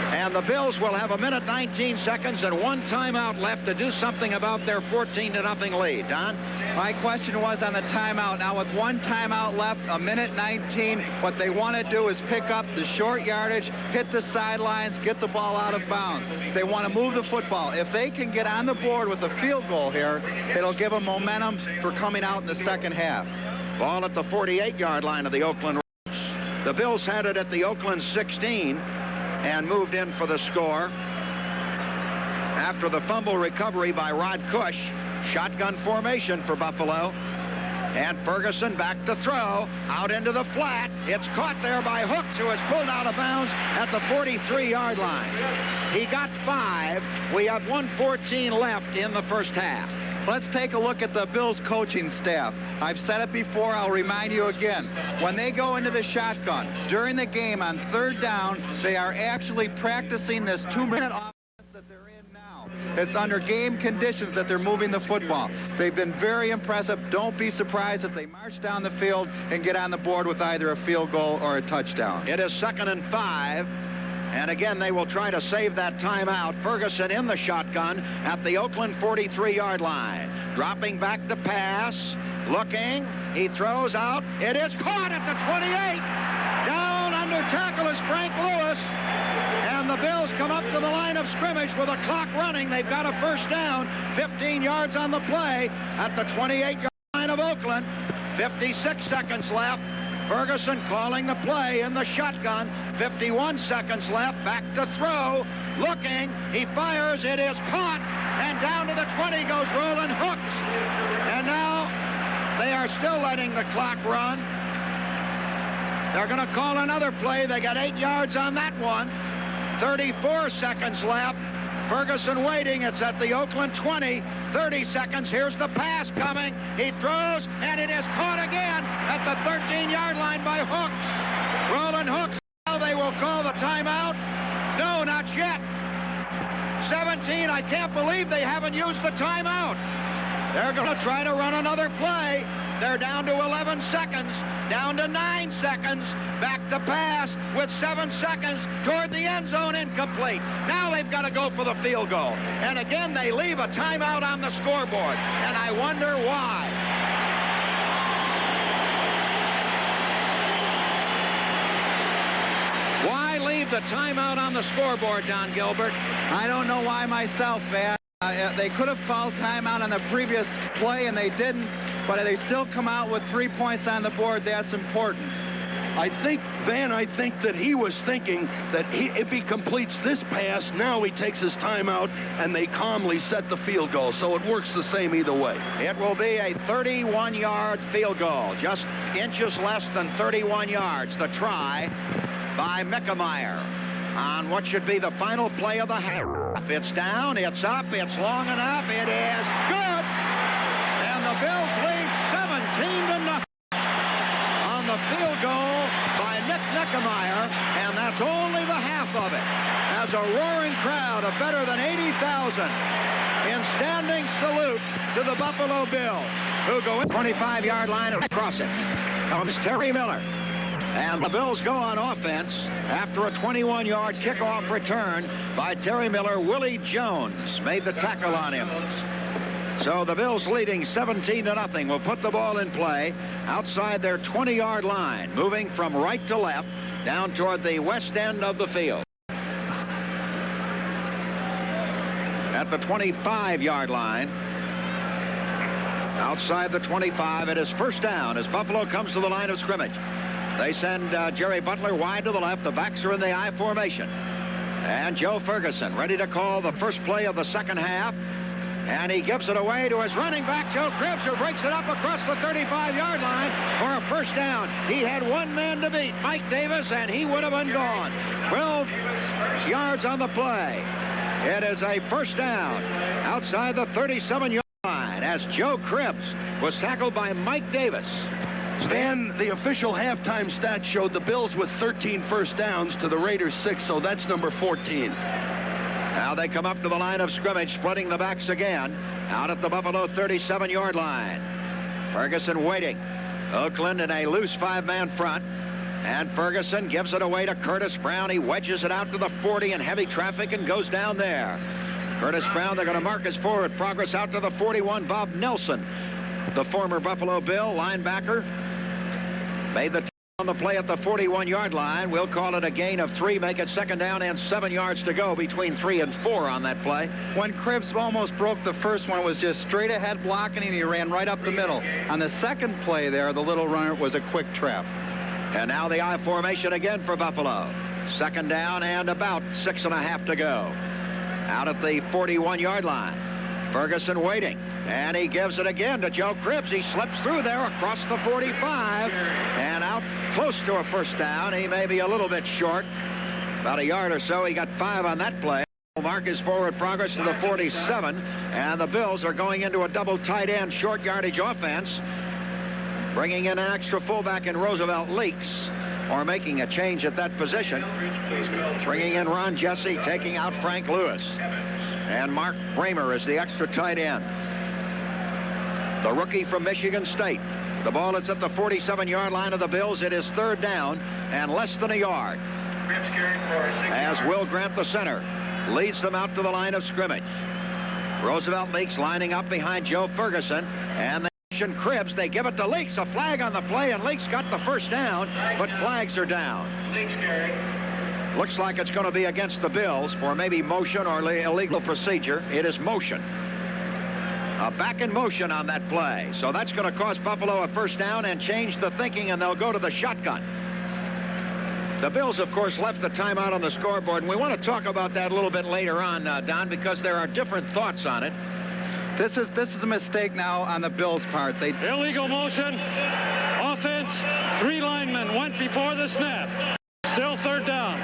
And the Bills will have 1:19 and 1 timeout left to do something about their 14-0 lead. Don? My question was on the timeout. Now with 1 timeout left, 1:19, what they want to do is pick up the short yardage, hit the sidelines, get the ball out of bounds. They want to move the football. If they can get on the board with a field goal here, it'll give them momentum for coming out in the second half. Ball at the 48-yard line of the Oakland Raiders. The Bills had it at the Oakland 16 and moved in for the score. After the fumble recovery by Rod Cush, shotgun formation for Buffalo. And Ferguson back to throw, out into the flat. It's caught there by Hooks, who is pulled out of bounds at the 43-yard line. He got 5. We have 1:14 left in the first half. Let's take a look at the Bills coaching staff. I've said it before, I'll remind you again. When they go into the shotgun during the game on 3rd down, they are actually practicing this 2-minute offense that they're in now. It's under game conditions that they're moving the football. They've been very impressive. Don't be surprised if they march down the field and get on the board with either a field goal or a touchdown. It is 2nd and 5. And again, they will try to save that timeout. Ferguson in the shotgun at the Oakland 43-yard line. Dropping back to pass. Looking. He throws out. It is caught at the 28. Down under tackle is Frank Lewis. And the Bills come up to the line of scrimmage with a clock running. They've got a first down. 15 yards on the play at the 28-yard line of Oakland. 56 seconds left. Ferguson calling the play in the shotgun. 51 seconds left. Back to throw. Looking. He fires. It is caught. And down to the 20 goes Roland Hooks. And now they are still letting the clock run. They're going to call another play. They got 8 yards on that one. 34 seconds left. Ferguson waiting. It's at the Oakland 20. 30 seconds. Here's the pass coming. He throws, and it is caught again at the 13-yard line by Hooks. Roland Hooks. Now they will call the timeout. No, not yet. 17. I can't believe they haven't used the timeout. They're going to try to run another play. They're down to 11 seconds. Down to 9 seconds. Back to pass with 7 seconds toward the end zone, incomplete. Now they've got to go for the field goal. And again, they leave a timeout on the scoreboard. And I wonder why. Why leave the timeout on the scoreboard, Don Gilbert? I don't know why myself, Van. They could have called timeout on the previous play, and they didn't. But they still come out with 3 points on the board. That's important. I think, Van, that he was thinking that if he completes this pass, now he takes his timeout, and they calmly set the field goal. So it works the same either way. It will be a 31-yard field goal, just inches less than 31 yards. The try by Mickemeyer on what should be the final play of the half. It's down, it's up, it's long enough, it is good! And the Bills lead 17-0 on the field goal by Nick Mickemeyer, and that's only the half of it. As a roaring crowd of better than 80,000 in standing salute to the Buffalo Bills, who go in 25-yard line and cross it. Comes Terry Miller. And the Bills go on offense after a 21-yard kickoff return by Terry Miller. Willie Jones made the tackle on him. So the Bills leading 17-0 will put the ball in play outside their 20-yard line, moving from right to left down toward the west end of the field. At the 25-yard line, outside the 25, it is first down as Buffalo comes to the line of scrimmage. They send Jerry Butler wide to the left. The backs are in the I formation. And Joe Ferguson ready to call the first play of the second half. And he gives it away to his running back, Joe Cribbs, who breaks it up across the 35-yard line for a first down. He had one man to beat, Mike Davis, and he would have been gone. 12 yards on the play. It is a first down outside the 37-yard line as Joe Cribbs was tackled by Mike Davis. Stan, the official halftime stats showed the Bills with 13 first downs to the Raiders 6, so that's number 14. Now they come up to the line of scrimmage, splitting the backs again, out at the Buffalo 37-yard line. Ferguson waiting. Oakland in a loose five-man front. And Ferguson gives it away to Curtis Brown. He wedges it out to the 40 in heavy traffic and goes down there. Curtis Brown, they're going to mark his forward progress out to the 41. Bob Nelson, the former Buffalo Bill linebacker, made the on the play at the 41-yard line. We'll call it a gain of 3, make it second down and 7 yards to go between 3 and 4 on that play. When Cribbs almost broke the first one, it was just straight ahead blocking, and he ran right up the middle. On the second play there, the little runner was a quick trap. And now the I formation again for Buffalo. Second down and about 6.5 to go. Out at the 41-yard line. Ferguson waiting. And he gives it again to Joe Cribbs. He slips through there across the 45 and out close to a first down. He may be a little bit short, about a yard or so. He got 5 on that play. Mark his forward progress to the 47, and the Bills are going into a double tight end short yardage offense, bringing in an extra fullback in Roosevelt Leaks, or making a change at that position, bringing in Ron Jesse, taking out Frank Lewis, and Mark Bramer is the extra tight end. The rookie from Michigan State. The ball is at the 47-yard line of the Bills. It is third down and less than a yard. As Will Grant, the center, leads them out to the line of scrimmage. Roosevelt Leaks lining up behind Joe Ferguson, and they mention Cribbs. They give it to Leaks. A flag on the play, and Leaks got the first down, but flags are down. Looks like it's going to be against the Bills for maybe motion or illegal procedure. It is motion. A back in motion on that play. So that's going to cost Buffalo a first down and change the thinking, and they'll go to the shotgun. The Bills, of course, left the timeout on the scoreboard, and we want to talk about that a little bit later on, Don, because there are different thoughts on it. This is a mistake now on the Bills' part. Illegal motion. Offense. 3 linemen went before the snap. Still third down.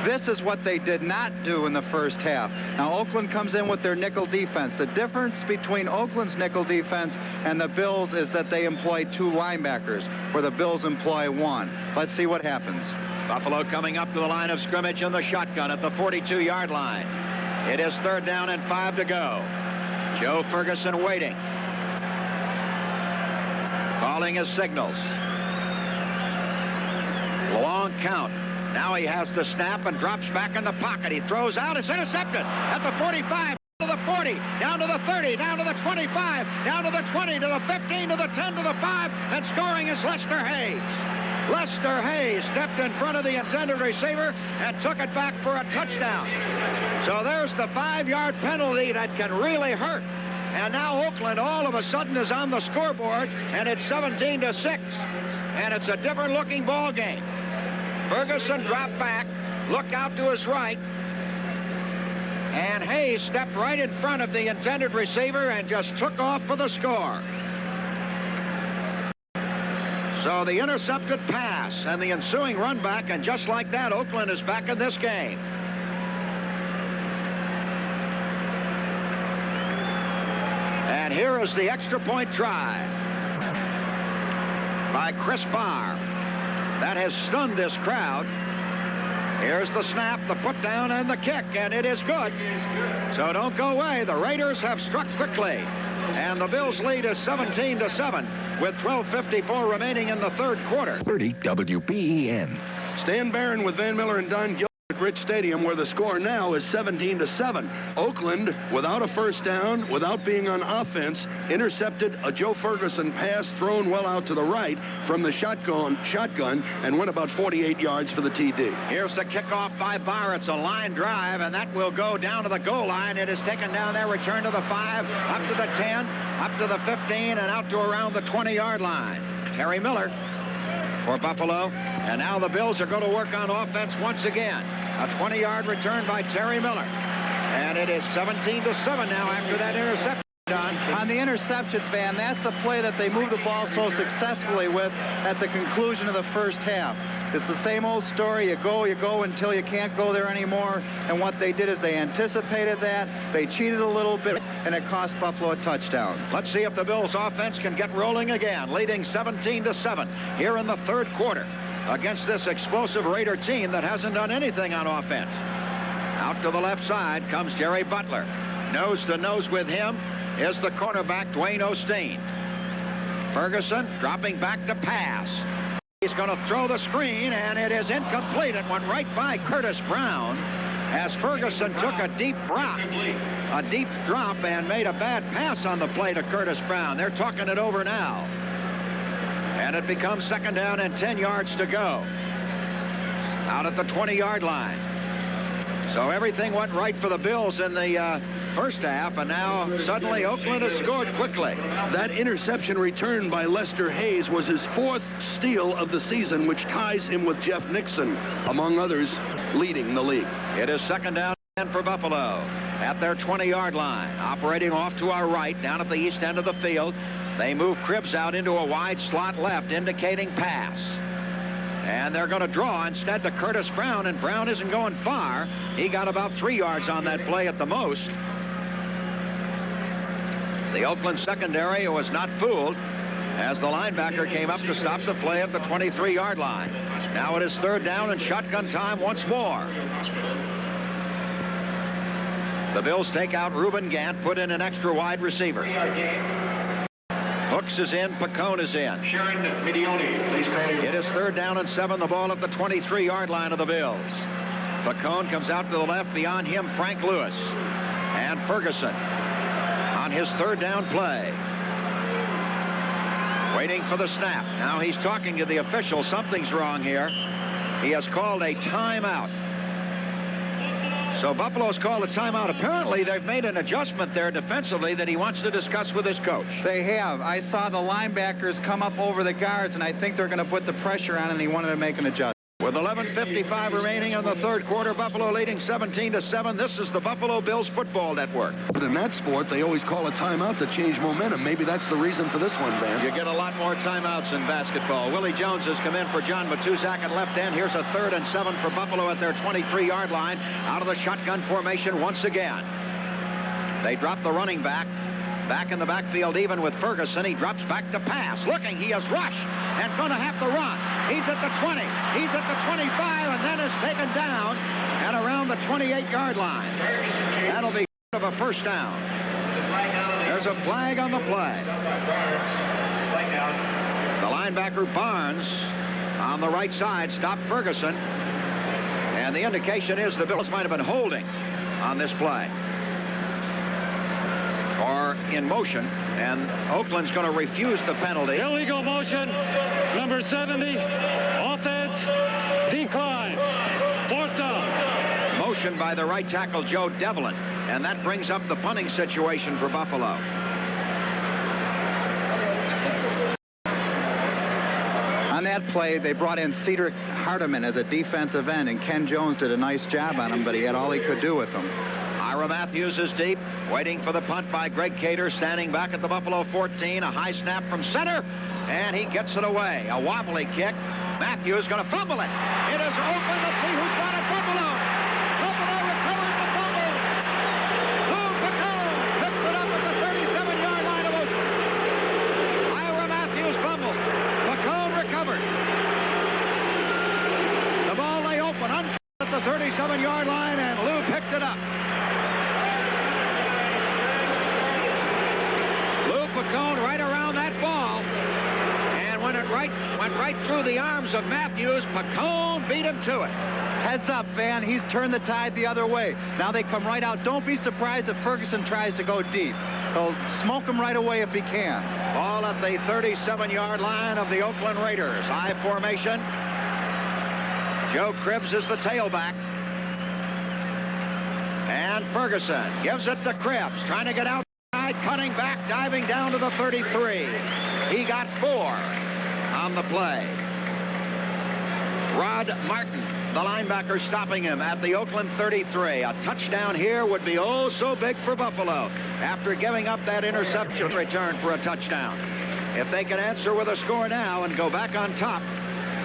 This is what they did not do in the first half. Now, Oakland comes in with their nickel defense. The difference between Oakland's nickel defense and the Bills is that they employ 2 linebackers, where the Bills employ 1. Let's see what happens. Buffalo coming up to the line of scrimmage in the shotgun at the 42-yard line. It is third down and 5 to go. Joe Ferguson waiting. Calling his signals. Long count. Now he has the snap and drops back in the pocket. He throws out. It's intercepted at the 45, to the 40, down to the 30, down to the 25, down to the 20, to the 15, to the 10, to the 5, and scoring is Lester Hayes. Lester Hayes stepped in front of the intended receiver and took it back for a touchdown. So there's the 5-yard penalty that can really hurt. And now Oakland all of a sudden is on the scoreboard, and it's 17-6. And it's a different looking ball game. Ferguson dropped back, looked out to his right, and Hayes stepped right in front of the intended receiver and just took off for the score. So the intercepted pass and the ensuing run back, and just like that, Oakland is back in this game. And here is the extra point try by Chris Barr. That has stunned this crowd. Here's the snap, the put down, and the kick, and it is good. So don't go away. The Raiders have struck quickly, and the Bills lead is 17-7. with 12:54 remaining in the third quarter. 30 WBEN. Stan Barron with Van Miller and Don Gilbert at Rich Stadium, where the score now is 17-7. Oakland, without a first down, without being on offense, intercepted a Joe Ferguson pass thrown well out to the right from the shotgun, and went about 48 yards for the TD. Here's the kickoff by Barr. It's a line drive, and that will go down to the goal line. It is taken down there, return to the 5, up to the 10, up to the 15, and out to around the 20-yard line. Terry Miller for Buffalo. And now the Bills are going to work on offense once again. A 20-yard return by Terry Miller. And it is 17-7 now after that interception. On the interception, Van, that's the play that they moved the ball so successfully with at the conclusion of the first half. It's the same old story. You go until you can't go there anymore. And what they did is they anticipated that. They cheated a little bit, and it cost Buffalo a touchdown. Let's see if the Bills offense can get rolling again, leading 17-7 here in the third quarter against this explosive Raider team that hasn't done anything on offense. Out to the left side comes Jerry Butler. Nose to nose with him is the cornerback, Dwayne Osteen. Ferguson dropping back to pass. He's going to throw the screen, and it is incomplete. It went right by Curtis Brown as Ferguson took a deep drop and made a bad pass on the play to Curtis Brown. They're talking it over now. And it becomes second down and 10 yards to go. Out at the 20-yard line. So everything went right for the Bills in the first half, and now suddenly Oakland has scored quickly. That interception return by Lester Hayes was his 4th steal of the season, which ties him with Jeff Nixon, among others, leading the league. It is second down and for Buffalo at their 20-yard line. Operating off to our right, down at the east end of the field. They move Cribbs out into a wide slot left, indicating pass. And they're going to draw instead to Curtis Brown, and Brown isn't going far. He got about 3 yards on that play at the most. The Oakland secondary was not fooled as the linebacker came up to stop the play at the 23-yard line. Now it is third down and shotgun time once more. The Bills take out Reuben Gant, put in an extra wide receiver. Hooks is in, Pacone is in. It is third down and 7, the ball at the 23-yard line of the Bills. Pacone comes out to the left, beyond him Frank Lewis. And Ferguson on his third down play. Waiting for the snap. Now he's talking to the official. Something's wrong here. He has called a timeout. So Buffalo's called a timeout. Apparently, they've made an adjustment there defensively that he wants to discuss with his coach. They have. I saw the linebackers come up over the guards, and I think they're going to put the pressure on, and he wanted to make an adjustment. With 11:55 remaining in the third quarter, Buffalo leading 17-7. This is the Buffalo Bills Football Network. But in that sport, they always call a timeout to change momentum. Maybe that's the reason for this one, Van. You get a lot more timeouts in basketball. Willie Jones has come in for John Matuzak at left end. Here's a 3rd and 7 for Buffalo at their 23-yard line. Out of the shotgun formation once again. They drop the running back. Back in the backfield even with Ferguson. He drops back to pass. Looking, he is rushed and going to have to run. He's at the 20. He's at the 25 and then is taken down at around the 28-yard line. That'll be of a first down. There's a flag on the play. The linebacker Barnes on the right side stopped Ferguson. And the indication is the Bills might have been holding on this play. Or in motion, and Oakland's going to refuse the penalty. Illegal motion, number 70, offense, decline, 4th down. Motion by the right tackle, Joe Devlin, and that brings up the punting situation for Buffalo. On that play, they brought in Cedric Hardiman as a defensive end, and Ken Jones did a nice job on him, but he had all he could do with him. Ira Matthews is deep, waiting for the punt by Greg Cater, standing back at the Buffalo 14. A high snap from center, and he gets it away. A wobbly kick. Matthews going to fumble it. It is open. Let's see who's got it. Buffalo. Buffalo recovers the fumble. Lou Pacone picks it up at the 37-yard line of Oakland. Ira Matthews fumbled. Pacone recovered. The ball lay open, at the 37-yard line, and Lou picked it up. Lou Pacone right around that ball. went right through the arms of Matthews. Pacone beat him to it. Heads up, Van. He's turned the tide the other way. Now they come right out. Don't be surprised if Ferguson tries to go deep. He'll smoke him right away if he can. Ball at the 37-yard line of the Oakland Raiders. I formation. Joe Cribbs is the tailback. And Ferguson gives it to Cribbs, trying to get outside, cutting back, diving down to the 33. He got 4 on the play. Rod Martin, the linebacker, stopping him at the Oakland 33. A touchdown here would be oh so big for Buffalo after giving up that interception return for a touchdown. If they can answer with a score now and go back on top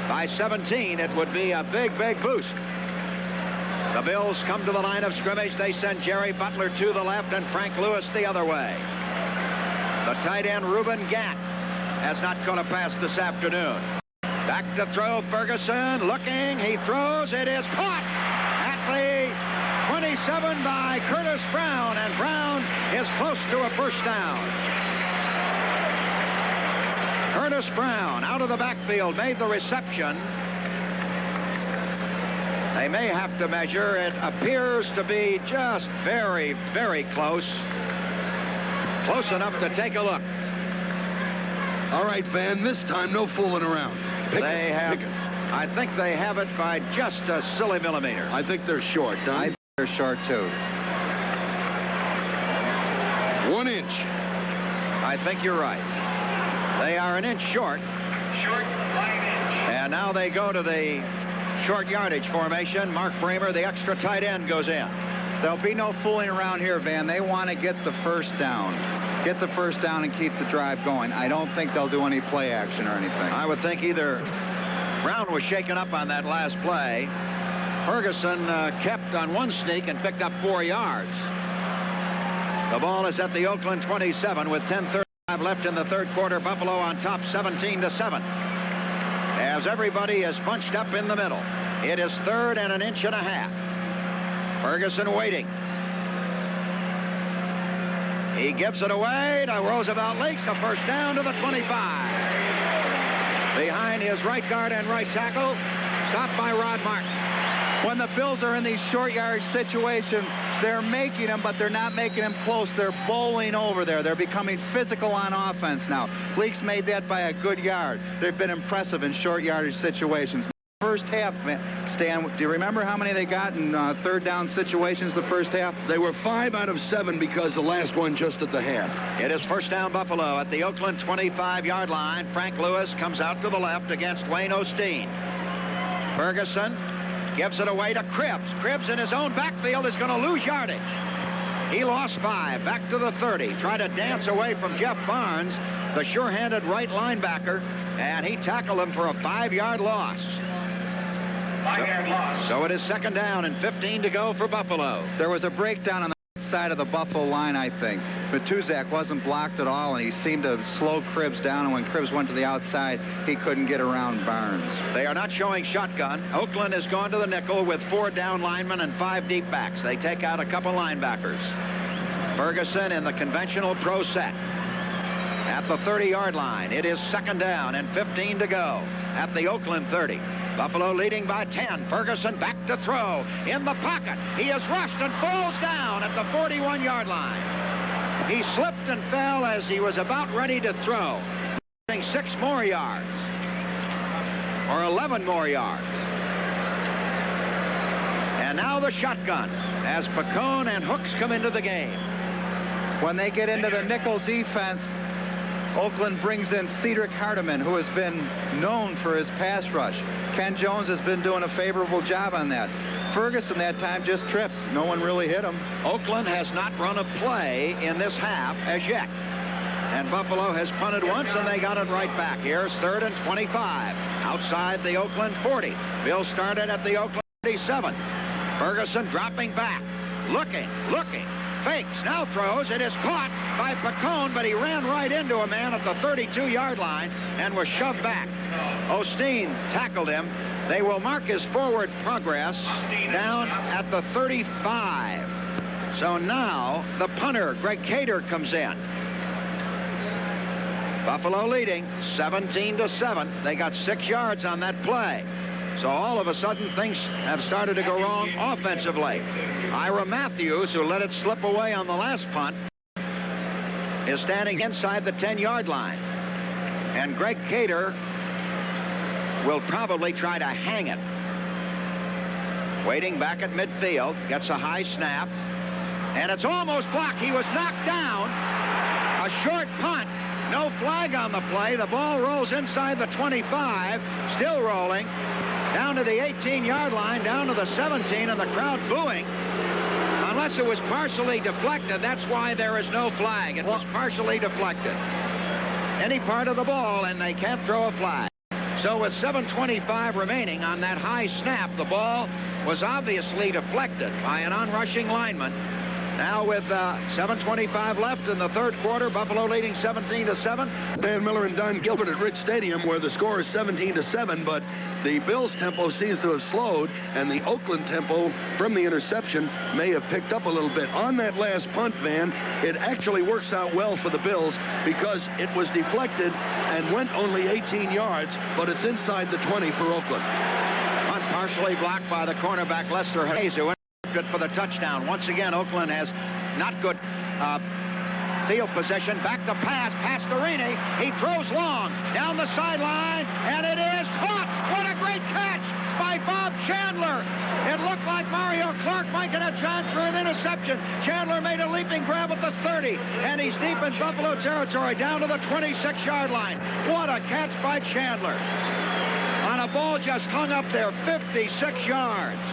by 17, it would be a big, big boost. The Bills come to the line of scrimmage. They send Jerry Butler to the left and Frank Lewis the other way. The tight end, Reuben Gant, has not going to pass this afternoon. Back to throw, Ferguson looking, he throws, it is caught at the 27 by Curtis Brown, and Brown is close to a first down. Curtis Brown out of the backfield made the reception. They may have to measure. It appears to be just very, very close. Close enough to take a look. All right, Van, this time no fooling around. I think they have it by just a silly millimeter. I think they're short, Don. I think they're short, too. 1 inch. I think you're right. They are an inch short. And now they go to the short yardage formation. Mark Bramer, the extra tight end, goes in. There'll be no fooling around here, Van. They want to get the first down. Get the first down and keep the drive going. I don't think they'll do any play action or anything. I would think either Brown was shaken up on that last play. Ferguson kept on one sneak and picked up 4 yards. The ball is at the Oakland 27 with 10:35 left in the third quarter. Buffalo on top 17-7. As everybody is bunched up in the middle. It is 3rd and an inch and a half. Ferguson waiting. He gives it away to Roosevelt Leaks, a first down to the 25. Behind his right guard and right tackle, stopped by Rod Martin. When the Bills are in these short yardage situations, they're making them, but they're not making them close. They're bowling over there. They're becoming physical on offense now. Leaks made that by a good yard. They've been impressive in short yardage situations. First half, Stan, do you remember how many they got in third down situations the first half? They were 5 out of 7 because the last one just at the half. It is first down Buffalo at the Oakland 25-yard line. Frank Lewis comes out to the left against Wayne Osteen. Ferguson gives it away to Cribbs. Cribbs in his own backfield is going to lose yardage. He lost 5, back to the 30. Tried to dance away from Jeff Barnes, the sure-handed right linebacker, and he tackled him for a 5-yard loss. So it is second down and 15 to go for Buffalo. There was a breakdown on the side of the Buffalo line, I think. Matuzak wasn't blocked at all, and he seemed to slow Cribbs down, and when Cribbs went to the outside, he couldn't get around Barnes. They are not showing shotgun. Oakland has gone to the nickel with 4 down linemen and 5 deep backs. They take out a couple linebackers. Ferguson in the conventional pro set. At the 30-yard line, it is second down and 15 to go at the Oakland 30. Buffalo leading by 10. Ferguson back to throw. In the pocket. He is rushed and falls down at the 41-yard line. He slipped and fell as he was about ready to throw. 6 more yards. Or 11 more yards. And now the shotgun as Pacone and Hooks come into the game. When they get into the nickel defense, Oakland brings in Cedric Hardiman, who has been known for his pass rush. Ken Jones has been doing a favorable job on that. Ferguson that time just tripped. No one really hit him. Oakland has not run a play in this half as yet. And Buffalo has punted once, and they got it right back. Here's 3rd and 25. Outside the Oakland 40. Bill started at the Oakland 37. Ferguson dropping back. Looking. Fakes, now throws. It is caught by Pacone, but he ran right into a man at the 32-yard line and was shoved back. Osteen tackled him. They will mark his forward progress down at the 35. So now the punter, Greg Cater, comes in. Buffalo leading 17-7. They got 6 yards on that play. So all of a sudden, things have started to go wrong offensively. Ira Matthews, who let it slip away on the last punt, is standing inside the 10-yard line. And Greg Cater will probably try to hang it. Waiting back at midfield, gets a high snap, and it's almost blocked. He was knocked down. A short punt. No flag on the play. The ball rolls inside the 25, still rolling, down to the 18-yard line, down to the 17, and the crowd booing. Unless it was partially deflected, that's why there is no flag. It was partially deflected. Any part of the ball, and they can't throw a flag. So with 7:25 remaining on that high snap, the ball was obviously deflected by an onrushing lineman. Now with 7:25 left in the third quarter, Buffalo leading 17-7. Dan Miller and Don Gilbert at Rich Stadium, where the score is 17-7, but the Bills' tempo seems to have slowed, and the Oakland tempo from the interception may have picked up a little bit. On that last punt, Van, it actually works out well for the Bills because it was deflected and went only 18 yards, but it's inside the 20 for Oakland. Punt partially blocked by the cornerback Lester Hayes, who good for the touchdown. Once again, Oakland has not good field position. Back to pass. Pastorini. He throws long down the sideline, and it is caught. What a great catch by Bob Chandler. It looked like Mario Clark might get a chance for an interception. Chandler made a leaping grab at the 30, and he's deep in Buffalo territory, down to the 26-yard line. What a catch by Chandler on a ball just hung up there 56 yards.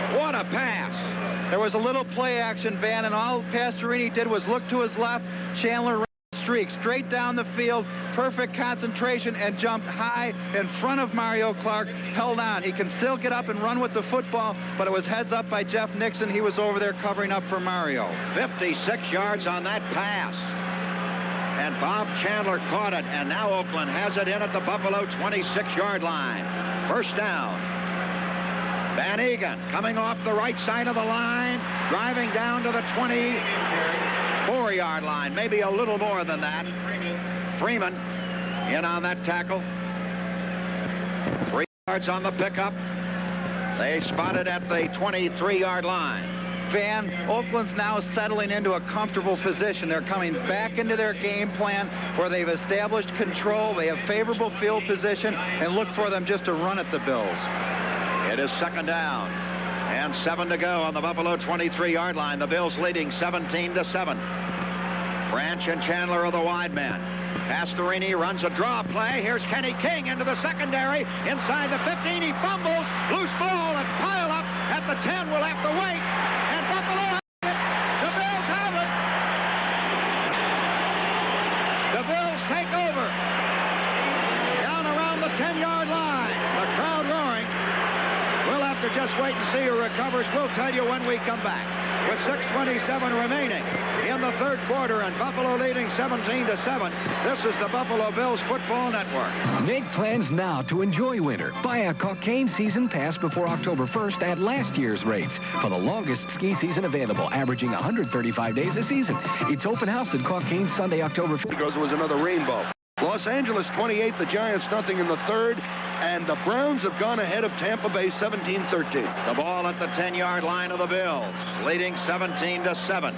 What a pass. There was a little play action, Van, and all Pastorini did was look to his left. Chandler ran a streak straight down the field, perfect concentration, and jumped high in front of Mario Clark, held on. He can still get up and run with the football, but it was heads up by Jeff Nixon. He was over there covering up for Mario. 56 yards on that pass. And Bob Chandler caught it, and now Oakland has it in at the Buffalo 26-yard line. First down. Van Egan coming off the right side of the line, driving down to the 24-yard line, maybe a little more than that. Freeman in on that tackle. 3 yards on the pickup. They spot it at the 23-yard line. Van, Oakland's now settling into a comfortable position. They're coming back into their game plan where they've established control. They have favorable field position, and look for them just to run at the Bills. It is second down and 7 to go on the Buffalo 23-yard line. The Bills leading 17-7. Branch and Chandler are the wide men. Pastorini runs a draw play. Here's Kenny King into the secondary. Inside the 15, he fumbles. Loose ball and pile up at the 10. We'll have to wait. And Buffalo has it. The Bills have it. The Bills take over. Down around the 10-yard line. The crowd roaring. We'll have to just wait and see who recovers. We'll tell you when we come back. With 6:27 remaining in the third quarter and Buffalo leading 17-7, this is the Buffalo Bills Football Network. Make plans now to enjoy winter. Buy a Cockaigne season pass before October 1st at last year's rates for the longest ski season available, averaging 135 days a season. It's open house at Cockaigne Sunday, October 5th. Because it was another rainbow. Los Angeles 28, the Giants nothing in the third, and the Browns have gone ahead of Tampa Bay 17-13. The ball at the 10-yard line of the Bills, leading 17-7.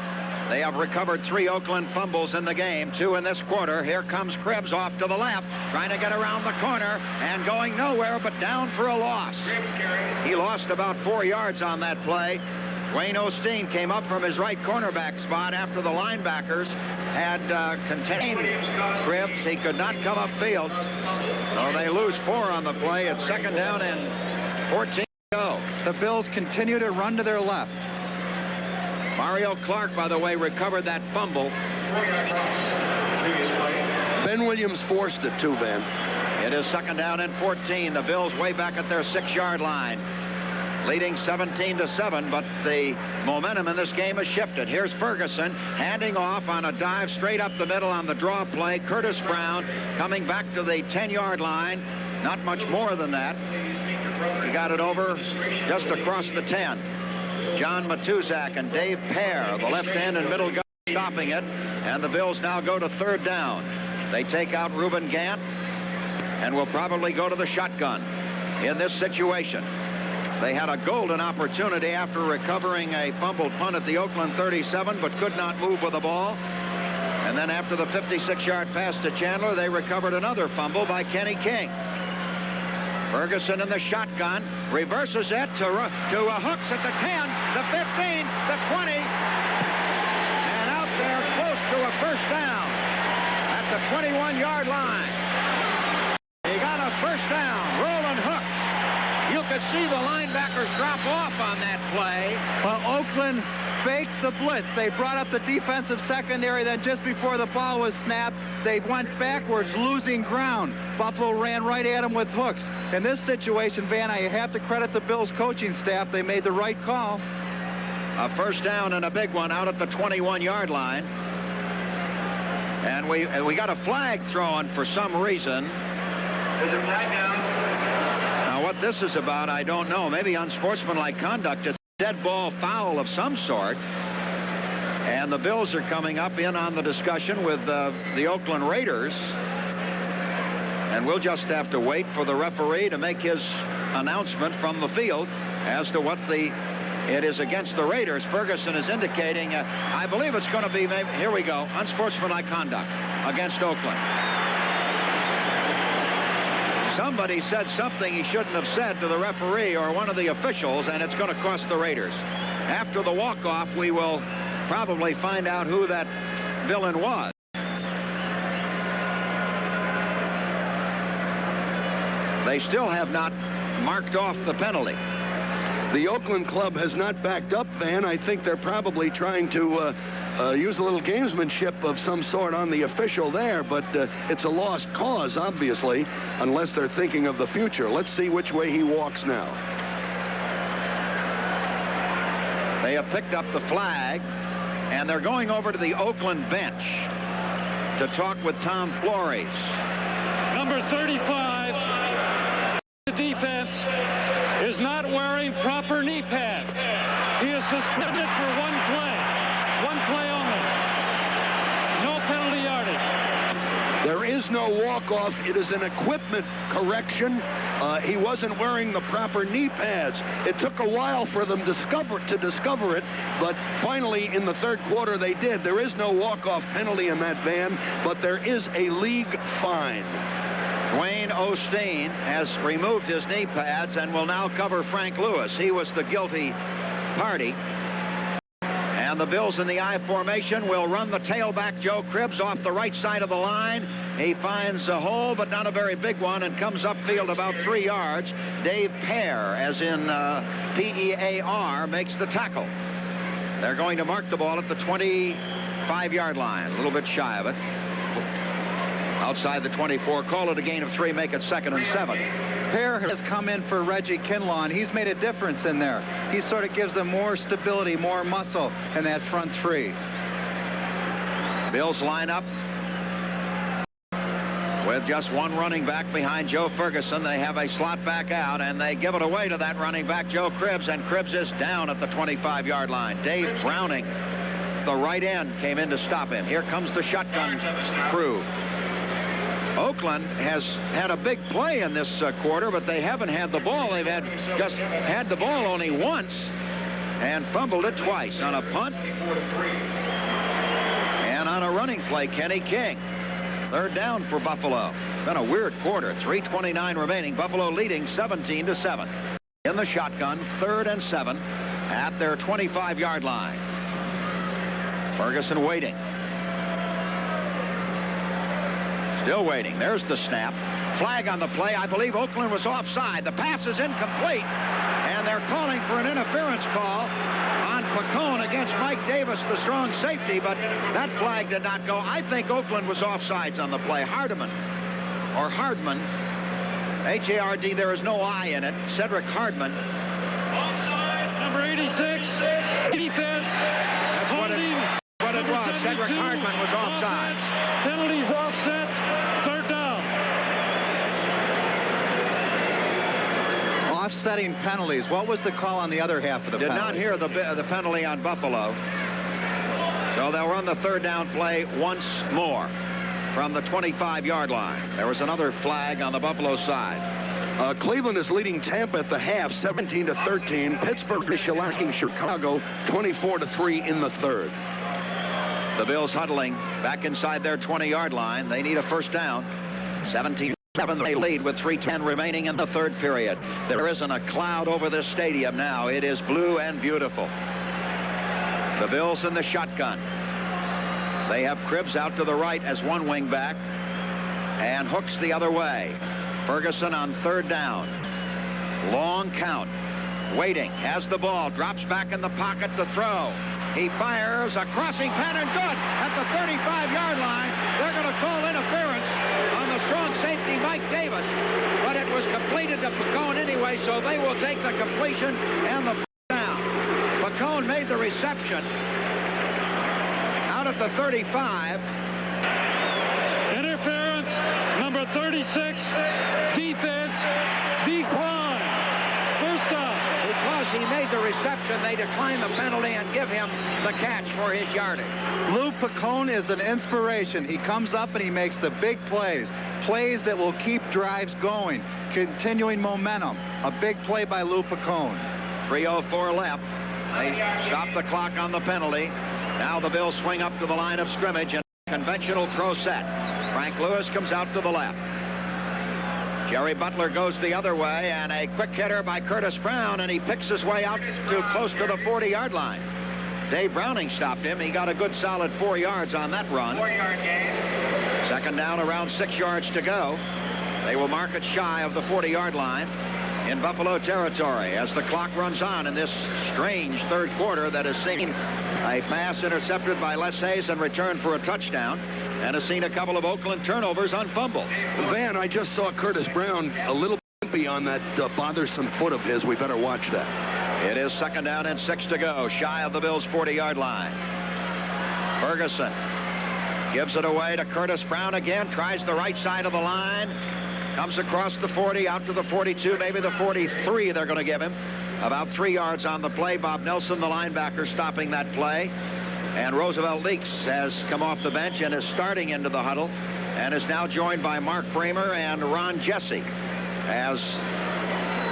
They have recovered 3 Oakland fumbles in the game, 2 in this quarter. Here comes Krebs off to the left, trying to get around the corner and going nowhere but down for a loss. He lost about 4 yards on that play. Wayne Osteen came up from his right cornerback spot after the linebackers had contained Krebs. He could not come upfield. So they lose 4 on the play. It's second down and 14 to go. The Bills continue to run to their left. Mario Clark, by the way, recovered that fumble. Ben Williams forced it too, Van. It is second down and 14. The Bills way back at their 6-yard line. Leading 17-7, but the momentum in this game has shifted. Here's Ferguson handing off on a dive straight up the middle on the draw play. Curtis Brown coming back to the 10-yard line. Not much more than that. He got it over just across the 10. John Matuzak and Dave Pear, the left end and middle guard, stopping it. And the Bills now go to third down. They take out Reuben Gant and will probably go to the shotgun in this situation. They had a golden opportunity after recovering a fumbled punt at the Oakland 37, but could not move with the ball. And then after the 56-yard pass to Chandler, they recovered another fumble by Kenny King. Ferguson in the shotgun, reverses it to Hooks at the 10, the 15, the 20, and out there close to a first down at the 21-yard line. He got a first down. Roland Hook. You could see the linebackers drop off on that play. Well, Oakland faked the blitz. They brought up the defensive secondary. Then just before the ball was snapped, they went backwards, losing ground. Buffalo ran right at him with Hooks. In this situation, Van, I have to credit the Bills coaching staff. They made the right call. A first down and a big one out at the 21-yard line. And we got a flag thrown for some reason. There's a flag down. Now, what this is about, I don't know. Maybe unsportsmanlike conduct. It's a dead ball foul of some sort. And the Bills are coming up in on the discussion with the Oakland Raiders. And we'll just have to wait for the referee to make his announcement from the field as to what it is against the Raiders. Ferguson is indicating, I believe it's going to be, here we go, unsportsmanlike conduct against Oakland. Somebody said something he shouldn't have said to the referee or one of the officials, and it's going to cost the Raiders. After the walk-off, we will probably find out who that villain was. They still have not marked off the penalty. The Oakland club has not backed up, Van. I think they're probably trying to use a little gamesmanship of some sort on the official there, but it's a lost cause, obviously, unless they're thinking of the future. Let's see which way he walks now. They have picked up the flag, and they're going over to the Oakland bench to talk with Tom Flores. Number 35, the defense, is not wearing proper knee pads. He is suspended for one play only. No penalty yardage. There is no walk-off. It is an equipment correction. He wasn't wearing the proper knee pads. It took a while for them to discover it, but finally in the third quarter they did. There is no walk-off penalty in that, Van, but there is a league fine. Dwayne Osteen has removed his knee pads and will now cover Frank Lewis. He was the guilty party. And the Bills in the I formation will run the tailback Joe Cribbs off the right side of the line. He finds a hole, but not a very big one, and comes upfield about 3 yards. Dave Pear, as in P-E-A-R, makes the tackle. They're going to mark the ball at the 25-yard line, a little bit shy of it. Outside the 24, call it a gain of 3, make it 2nd and 7. Pear has come in for Reggie Kinlaw, and he's made a difference in there. He sort of gives them more stability, more muscle in that front three. Bills line up with just one running back behind Joe Ferguson. They have a slot back out, and they give it away to that running back, Joe Cribbs, and Cribbs is down at the 25-yard line. Dave Browning, the right end, came in to stop him. Here comes the shotgun crew. Oakland has had a big play in this quarter, but they haven't had the ball. They've just had the ball only once and fumbled it twice on a punt and on a running play. Kenny King. Third down for Buffalo. Been a weird quarter. 3:29 remaining. Buffalo leading 17-7. In the shotgun, 3rd and 7 at their 25-yard line. Ferguson waiting. Still waiting. There's the snap. Flag on the play. I believe Oakland was offside. The pass is incomplete. And they're calling for an interference call on Pacone against Mike Davis, the strong safety, but that flag did not go. I think Oakland was offsides on the play. Hardman, H-A-R-D, there is no I in it. Cedric Hardman. Offside, number 86, defense. That's what it was. Cedric Hardman was offside. Penalties offset. 3rd down. Offsetting penalties. What was the call on the other half of the penalty? Did not hear the penalty on Buffalo. So they'll run the 3rd down play once more. from the 25-yard line. There was another flag on the Buffalo side. Cleveland is leading Tampa at the half, 17-13. Pittsburgh is shellacking Chicago, 24-3 in the third. The Bills huddling back inside their 20-yard line. They need a first down. 17-7, they lead with 3:10 remaining in the third period. There isn't a cloud over this stadium now. It is blue and beautiful. The Bills in the shotgun. They have Cribbs out to the right as one wingback, and Hooks the other way. Ferguson on third down. Long count. Waiting. Has the ball. Drops back in the pocket to throw. He fires a crossing pattern. Good. At the 35-yard line. They're going to call interference on the strong safety Mike Davis. But it was completed to Picone anyway, so they will take the completion and the down. Picone made the reception out at the 35. Interference, number 36, defense, decline. First down. Because he made the reception, they decline the penalty and give him the catch for his yardage. Lou Picone is an inspiration. He comes up and he makes the big plays. Plays that will keep drives going, continuing momentum. A big play by Lou Picone. 3:04 left. They stop the clock on the penalty. Now the Bills swing up to the line of scrimmage in a conventional pro set. Frank Lewis comes out to the left. Jerry Butler goes the other way, and a quick hitter by Curtis Brown, and he picks his way out to close to the 40-yard line. Dave Browning stopped him. He got a good solid 4 yards on that run. 4-yard gain. Second down, around 6 yards to go. They will mark it shy of the 40-yard line in Buffalo territory as the clock runs on in this strange third quarter that has seen a pass intercepted by Les Hayes and returned for a touchdown, and has seen a couple of Oakland turnovers on fumbles. Van, I just saw Curtis Brown a little bumpy on that bothersome foot of his. We better watch that. It is second down and 6 to go, shy of the Bills' 40-yard line. Ferguson gives it away to Curtis Brown again, tries the right side of the line, comes across the 40, out to the 42, maybe the 43 they're going to give him. About 3 yards on the play. Bob Nelson, the linebacker, stopping that play. And Roosevelt Leaks has come off the bench and is starting into the huddle and is now joined by Mark Bramer and Ron Jesse as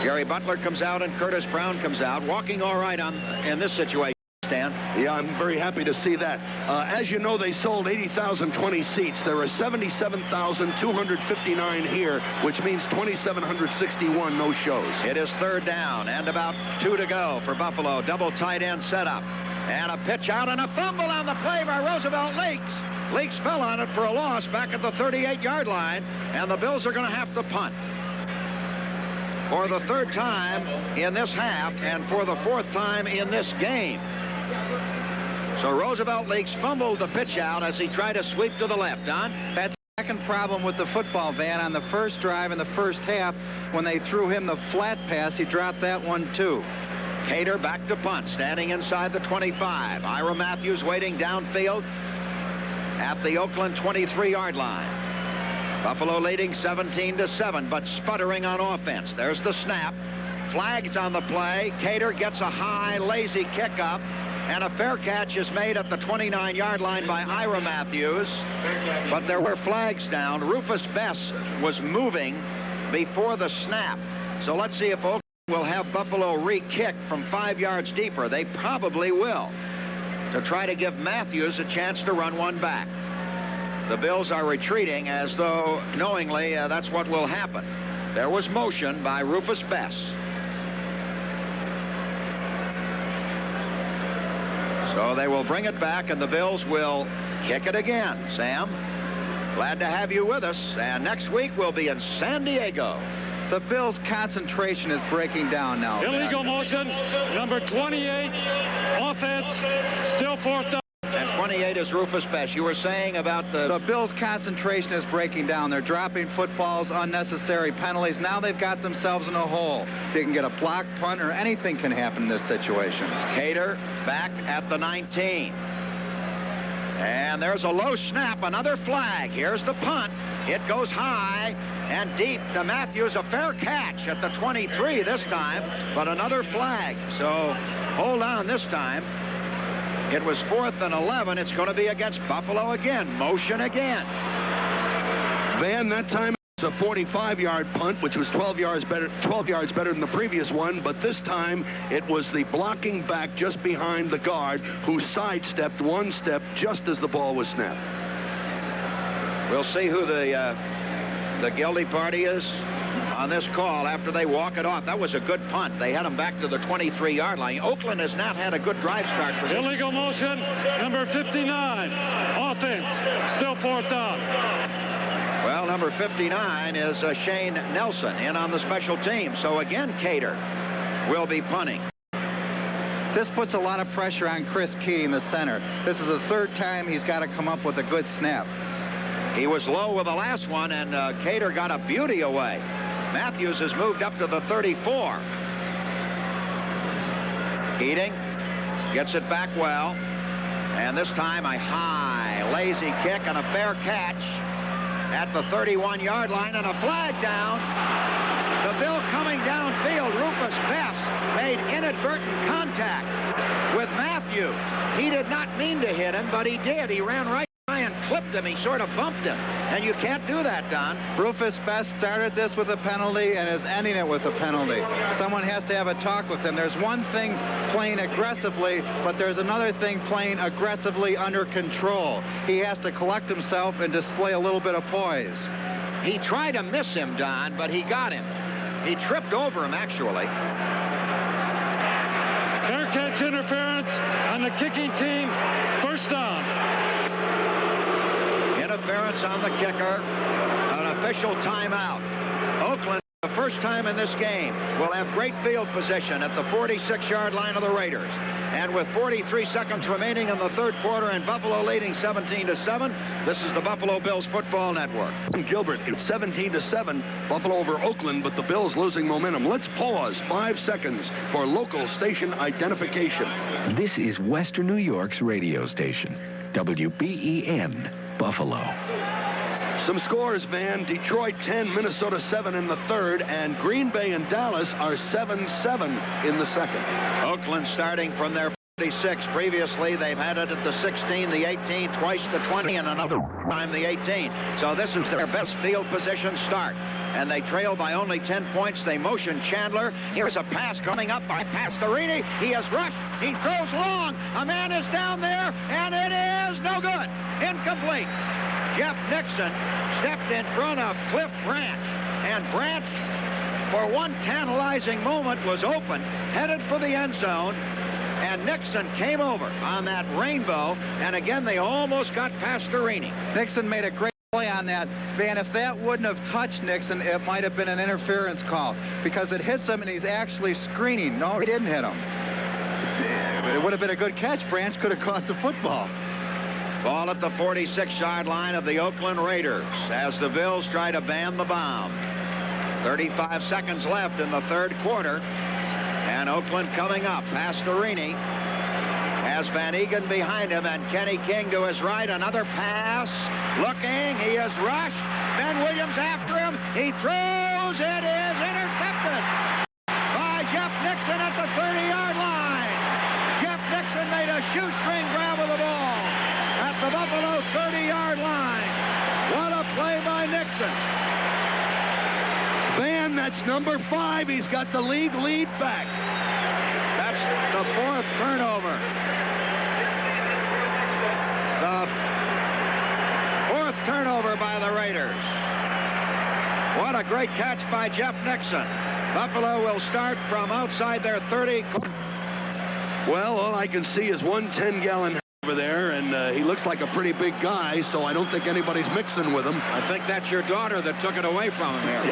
Jerry Butler comes out and Curtis Brown comes out. Walking all right in this situation, Stan. Yeah, I'm very happy to see that. As you know, they sold 80,020 seats. There are 77,259 here, which means 2,761 no shows. It is third down and about 2 to go for Buffalo. Double tight end setup. And a pitch out and a fumble on the play by Roosevelt Leaks. Leaks fell on it for a loss back at the 38-yard line, and the Bills are going to have to punt. For the third time in this half and for the fourth time in this game. So Roosevelt Leaks fumbled the pitch out as he tried to sweep to the left. Don? That's the second problem with the football, Van. On the first drive in the first half, when they threw him the flat pass, he dropped that one too. Cater back to punt, standing inside the 25. Ira Matthews waiting downfield at the Oakland 23-yard line. Buffalo leading 17-7, but sputtering on offense. There's the snap. Flags on the play. Cater gets a high, lazy kick up, and a fair catch is made at the 29-yard line by Ira Matthews. But there were flags down. Rufus Bess was moving before the snap. So let's see if Oakland will have Buffalo re-kick from 5 yards deeper. They probably will, to try to give Matthews a chance to run one back. The Bills are retreating as though knowingly that's what will happen. There was motion by Rufus Bess. So they will bring it back, and the Bills will kick it again. Sam, glad to have you with us. And next week we'll be in San Diego. The Bills' concentration is breaking down now. Illegal motion, number 28, offense, still fourth down. And 28 is Rufus Bess. You were saying about the Bills' concentration is breaking down. They're dropping footballs, unnecessary penalties. Now they've got themselves in a hole. They can get a block punt, or anything can happen in this situation. Cater back at the 19. And there's a low snap, another flag. Here's the punt. It goes high and deep to Matthews. A fair catch at the 23 this time, but another flag. So hold on this time. It was 4th and 11. It's going to be against Buffalo again. Motion again. Van, that time it's a 45-yard punt, which was 12 yards better than the previous one, but this time it was the blocking back just behind the guard who sidestepped one step just as the ball was snapped. We'll see who the guilty party is on this call after they walk it off. That was a good punt. They had him back to the 23-yard line. Oakland has not had a good drive start for this. Illegal motion, number 59. Offense, still 4th down. Well, number 59 is Shane Nelson in on the special team. So again, Cater will be punting. This puts a lot of pressure on Chris Keating, the center. This is the 3rd time he's got to come up with a good snap. He was low with the last one, and Cater got a beauty away. Matthews has moved up to the 34. Keating gets it back well. And this time a high, lazy kick and a fair catch at the 31-yard line and a flag down. The Bill coming downfield, Rufus Best made inadvertent contact with Matthew. He did not mean to hit him, but he did. He ran right by and clipped him. He sort of bumped him. And you can't do that, Don. Rufus Best started this with a penalty and is ending it with a penalty. Someone has to have a talk with him. There's one thing playing aggressively, but there's another thing playing aggressively under control. He has to collect himself and display a little bit of poise. He tried to miss him, Don, but he got him. He tripped over him, actually. Fair catch interference on the kicking team. 1st down. Interference on the kicker. An official timeout. Oakland, the first time in this game, will have great field position at the 46-yard line of the Raiders. And with 43 seconds remaining in the 3rd quarter and Buffalo leading 17-7, this is the Buffalo Bills Football Network. Gilbert, it's 17-7, Buffalo over Oakland, but the Bills losing momentum. Let's pause 5 seconds for local station identification. This is Western New York's radio station, WBEN, Buffalo. Some scores, Van. Detroit 10, Minnesota 7 in the 3rd, and Green Bay and Dallas are 7-7 in the 2nd. Oakland starting from their 46. Previously, they've had it at the 16, the 18, twice the 20, and another time the 18. So this is their best field position start. And they trail by only 10 points. They motion Chandler. Here's a pass coming up by Pastorini. He is rushed. He throws long. A man is down there, and it is no good. Incomplete. Jeff Nixon stepped in front of Cliff Branch, and Branch, for one tantalizing moment, was open, headed for the end zone, and Nixon came over on that rainbow, and again they almost got Pastorini. Nixon made a great play on that. Van, if that wouldn't have touched Nixon, it might have been an interference call, because it hits him and he's actually screening. No, he didn't hit him. It would have been a good catch. Branch could have caught the football. Ball at the 46-yard line of the Oakland Raiders as the Bills try to ban the bomb. 35 seconds left in the 3rd quarter. And Oakland coming up. Pastorini has Van Egan behind him and Kenny King to his right. Another pass. Looking. He is rushed. Ben Williams after him. He throws. It is intercepted by Jeff Nixon at the 30-yard line. Jeff Nixon made a shoestring grab of the ball at the Buffalo 30-yard line. What a play by Nixon. Van, that's number 5. He's got the league lead back. That's the 4th turnover. The 4th turnover by the Raiders. What a great catch by Jeff Nixon. Buffalo will start from outside their 30. Well, all I can see is one 10-gallon over there, and he looks like a pretty big guy, so I don't think anybody's mixing with him. I think that's your daughter that took it away from him here.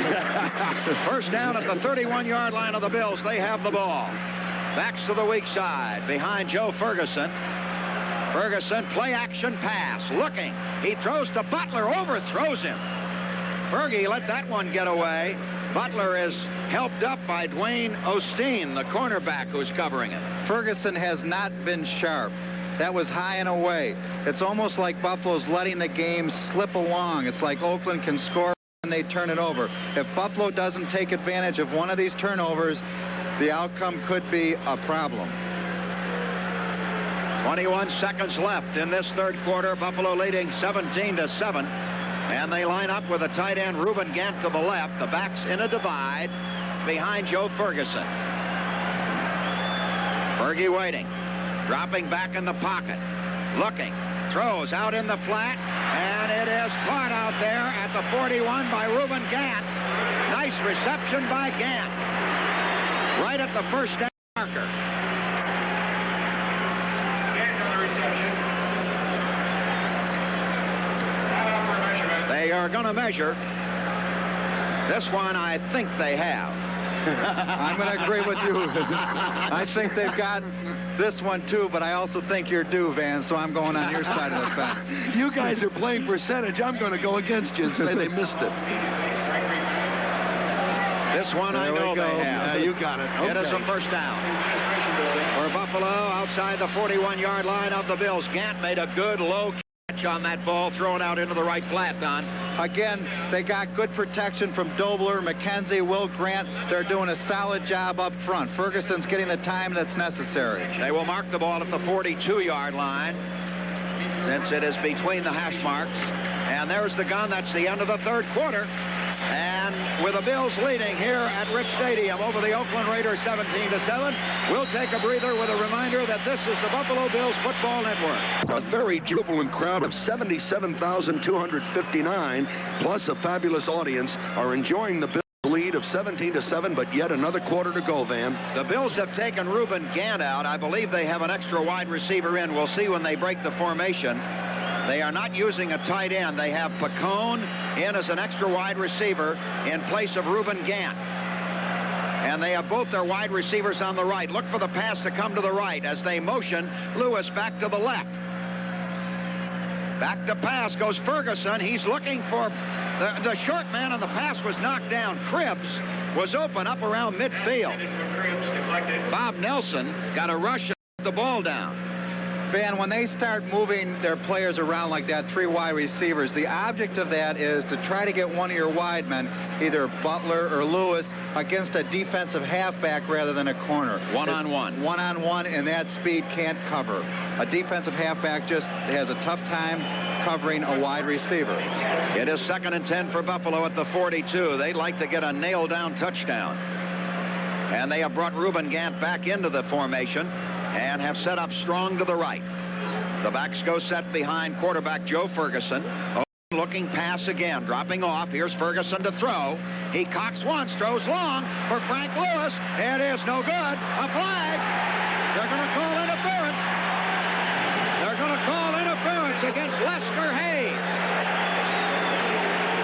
First down at the 31-yard line of the Bills. They have the ball. Backs to the weak side behind Joe Ferguson. Ferguson, play action pass. Looking. He throws to Butler. Overthrows him. Fergie let that one get away. Butler is helped up by Dwayne Osteen, the cornerback who's covering it. Ferguson has not been sharp. That was high and away. It's almost like Buffalo's letting the game slip along. It's like Oakland can score and they turn it over. If Buffalo doesn't take advantage of one of these turnovers, the outcome could be a problem. 21 seconds left in this 3rd quarter. Buffalo leading 17-7. And they line up with a tight end, Reuben Gant, to the left. The backs in a divide behind Joe Ferguson. Fergie waiting, dropping back in the pocket, looking, throws out in the flat, and it is caught out there at the 41 by Reuben Gant. Nice reception by Gant, right at the first down marker. They are going to measure. This one, I think they have. I'm going to agree with you. I think they've got this one, too, but I also think you're due, Van, so I'm going on your side of the fence. You guys are playing percentage. I'm going to go against you and say they missed it. This one I know they have. Yeah, you got it. Okay. It is a first down. For Buffalo, outside the 41-yard line of the Bills. Gant made a good low catch on that ball, thrown out into the right flat, Don. Again, they got good protection from Dobler, McKenzie, Will Grant. They're doing a solid job up front. Ferguson's getting the time that's necessary. They will mark the ball at the 42-yard line, since it is between the hash marks. And there's the gun. That's the end of the third quarter. And with the Bills leading here at Rich Stadium over the Oakland Raiders 17-7, we'll take a breather with a reminder that this is the Buffalo Bills Football Network. A very jubilant crowd of 77,259, plus a fabulous audience, are enjoying the Bills' lead of 17-7, but yet another quarter to go, Van. The Bills have taken Reuben Gant out. I believe they have an extra wide receiver in. We'll see when they break the formation. They are not using a tight end. They have Pacone in as an extra wide receiver in place of Reuben Gant. And they have both their wide receivers on the right. Look for the pass to come to the right as they motion Lewis back to the left. Back to pass goes Ferguson. He's looking for the short man, and the pass was knocked down. Cribbs was open up around midfield. Bob Nelson got a rush and put the ball down. Van, when they start moving their players around like that, three wide receivers, the object of that is to try to get one of your wide men, either Butler or Lewis, against a defensive halfback rather than a corner. One-on-one. One-on-one, and that speed can't cover. A defensive halfback just has a tough time covering a wide receiver. It is 2nd and 10 for Buffalo at the 42. They'd like to get a nailed-down touchdown. And they have brought Reuben Gant back into the formation and have set up strong to the right. The backs go set behind quarterback Joe Ferguson. Looking pass again, dropping off. Here's Ferguson to throw. He cocks once, throws long for Frank Lewis. It is no good. A flag. They're going to call interference. They're going to call interference against Lester Hayes.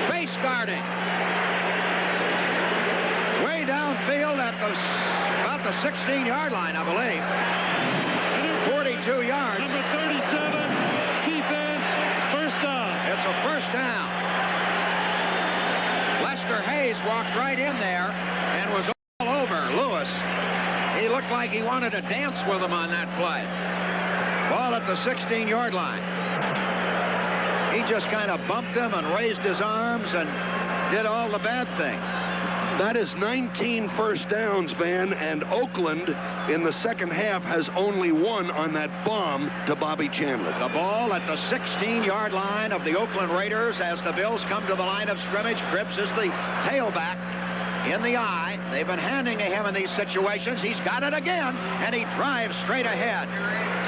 Base guarding. Way downfield at about the 16-yard line, I believe. 42 yards. Number 37, defense, first down. It's a first down. Lester Hayes walked right in there and was all over Lewis. He looked like he wanted to dance with him on that play. Ball at the 16-yard line. He just kind of bumped him and raised his arms and did all the bad things. That is 19 first downs, Van, and Oakland in the second half has only one on that bomb to Bobby Chandler. The ball at the 16-yard line of the Oakland Raiders as the Bills come to the line of scrimmage. Cribbs is the tailback in the eye. They've been handing to him in these situations. He's got it again, and he drives straight ahead.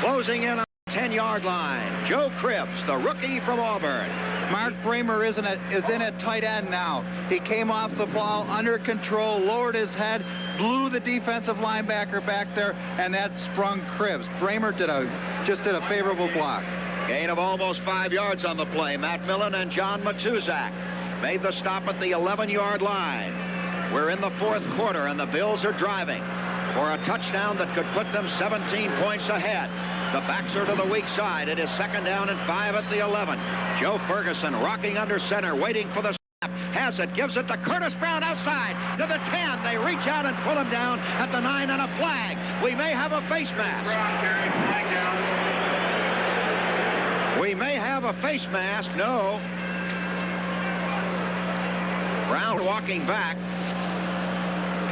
Closing in on the 10-yard line, Joe Cribbs, the rookie from Auburn. Mark Bramer is in at tight end now. He came off the ball under control, lowered his head, blew the defensive linebacker back there, and that sprung Cribbs. Bramer just did a favorable block. Gain of almost 5 yards on the play. Matt Millen and John Matuzak made the stop at the 11-yard line. We're in the fourth quarter, and the Bills are driving for a touchdown that could put them 17 points ahead. The backs are to the weak side. It is 2nd down and 5 at the 11. Joe Ferguson rocking under center, waiting for the snap. Has it, gives it to Curtis Brown outside to the 10. They reach out and pull him down at the 9 and a flag. We may have a face mask. We may have a face mask. No. Brown walking back.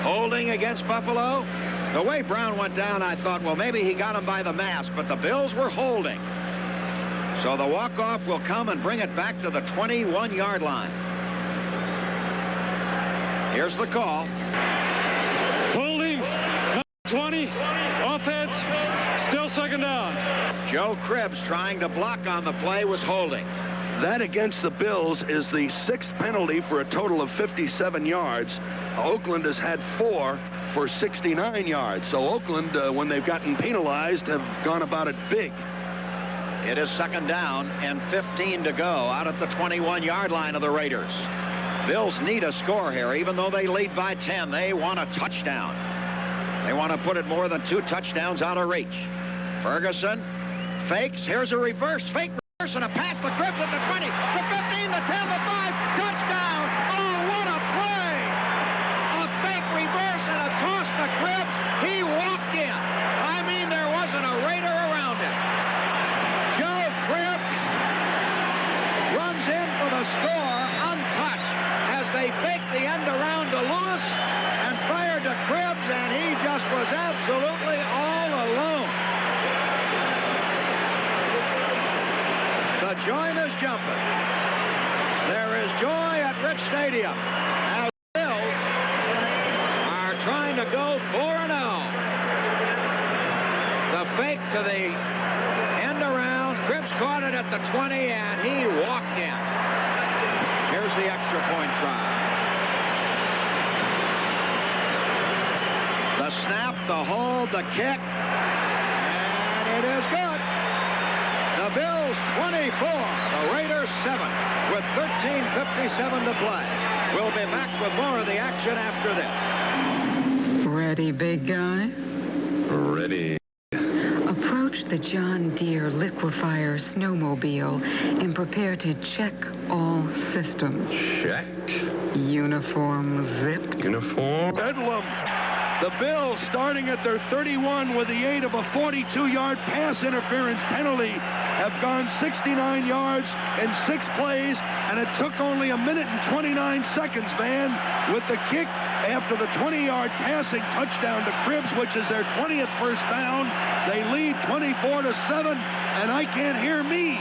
Holding against Buffalo. The way Brown went down, I thought, well, maybe he got him by the mask, but the Bills were holding. So the walk-off will come and bring it back to the 21-yard line. Here's the call. Holding, 20, offense, still second down. Joe Cribbs trying to block on the play was holding. That against the Bills is the 6th penalty for a total of 57 yards. Oakland has had 4 for 69 yards. So Oakland, when they've gotten penalized, have gone about it big. It is second down and 15 to go out at the 21-yard line of the Raiders. Bills need a score here. Even though they lead by 10, they want a touchdown. They want to put it more than 2 touchdowns out of reach. Ferguson fakes. Here's a reverse. Fake reverse and a pass to Cribbs at the 20, the 15, the 10, the 5. Touchdown! Oh, what a play! A fake reverse and a toss to Cribbs. He walked in. I mean, there wasn't a Raider around him. Joe Cribbs runs in for the score untouched as they fake the end around to Lewis and fired to Cribbs, and he just was absolutely all alone. The joint is jumping. There is joy at Rich Stadium as the Bills are trying to go 4-0. The fake to the end around. Cribbs caught it at the 20, and he walked in. Here's the extra point try. The snap, the hold, the kick, and it is good. The Bills 24, the Raiders 7, with 13:57 to play. We'll be back with more of the action after this. Ready, big guy? Ready. Approach the John Deere Liquefier Snowmobile and prepare to check all systems. Check. Uniform zipped. Uniform. Bedlam. The Bills, starting at their 31 with the aid of a 42-yard pass interference penalty, have gone 69 yards in 6 plays, and it took only a minute and 29 seconds, Van, with the kick after the 20-yard passing touchdown to Cribbs, which is their 20th first down. They lead 24-7, and I can't hear me.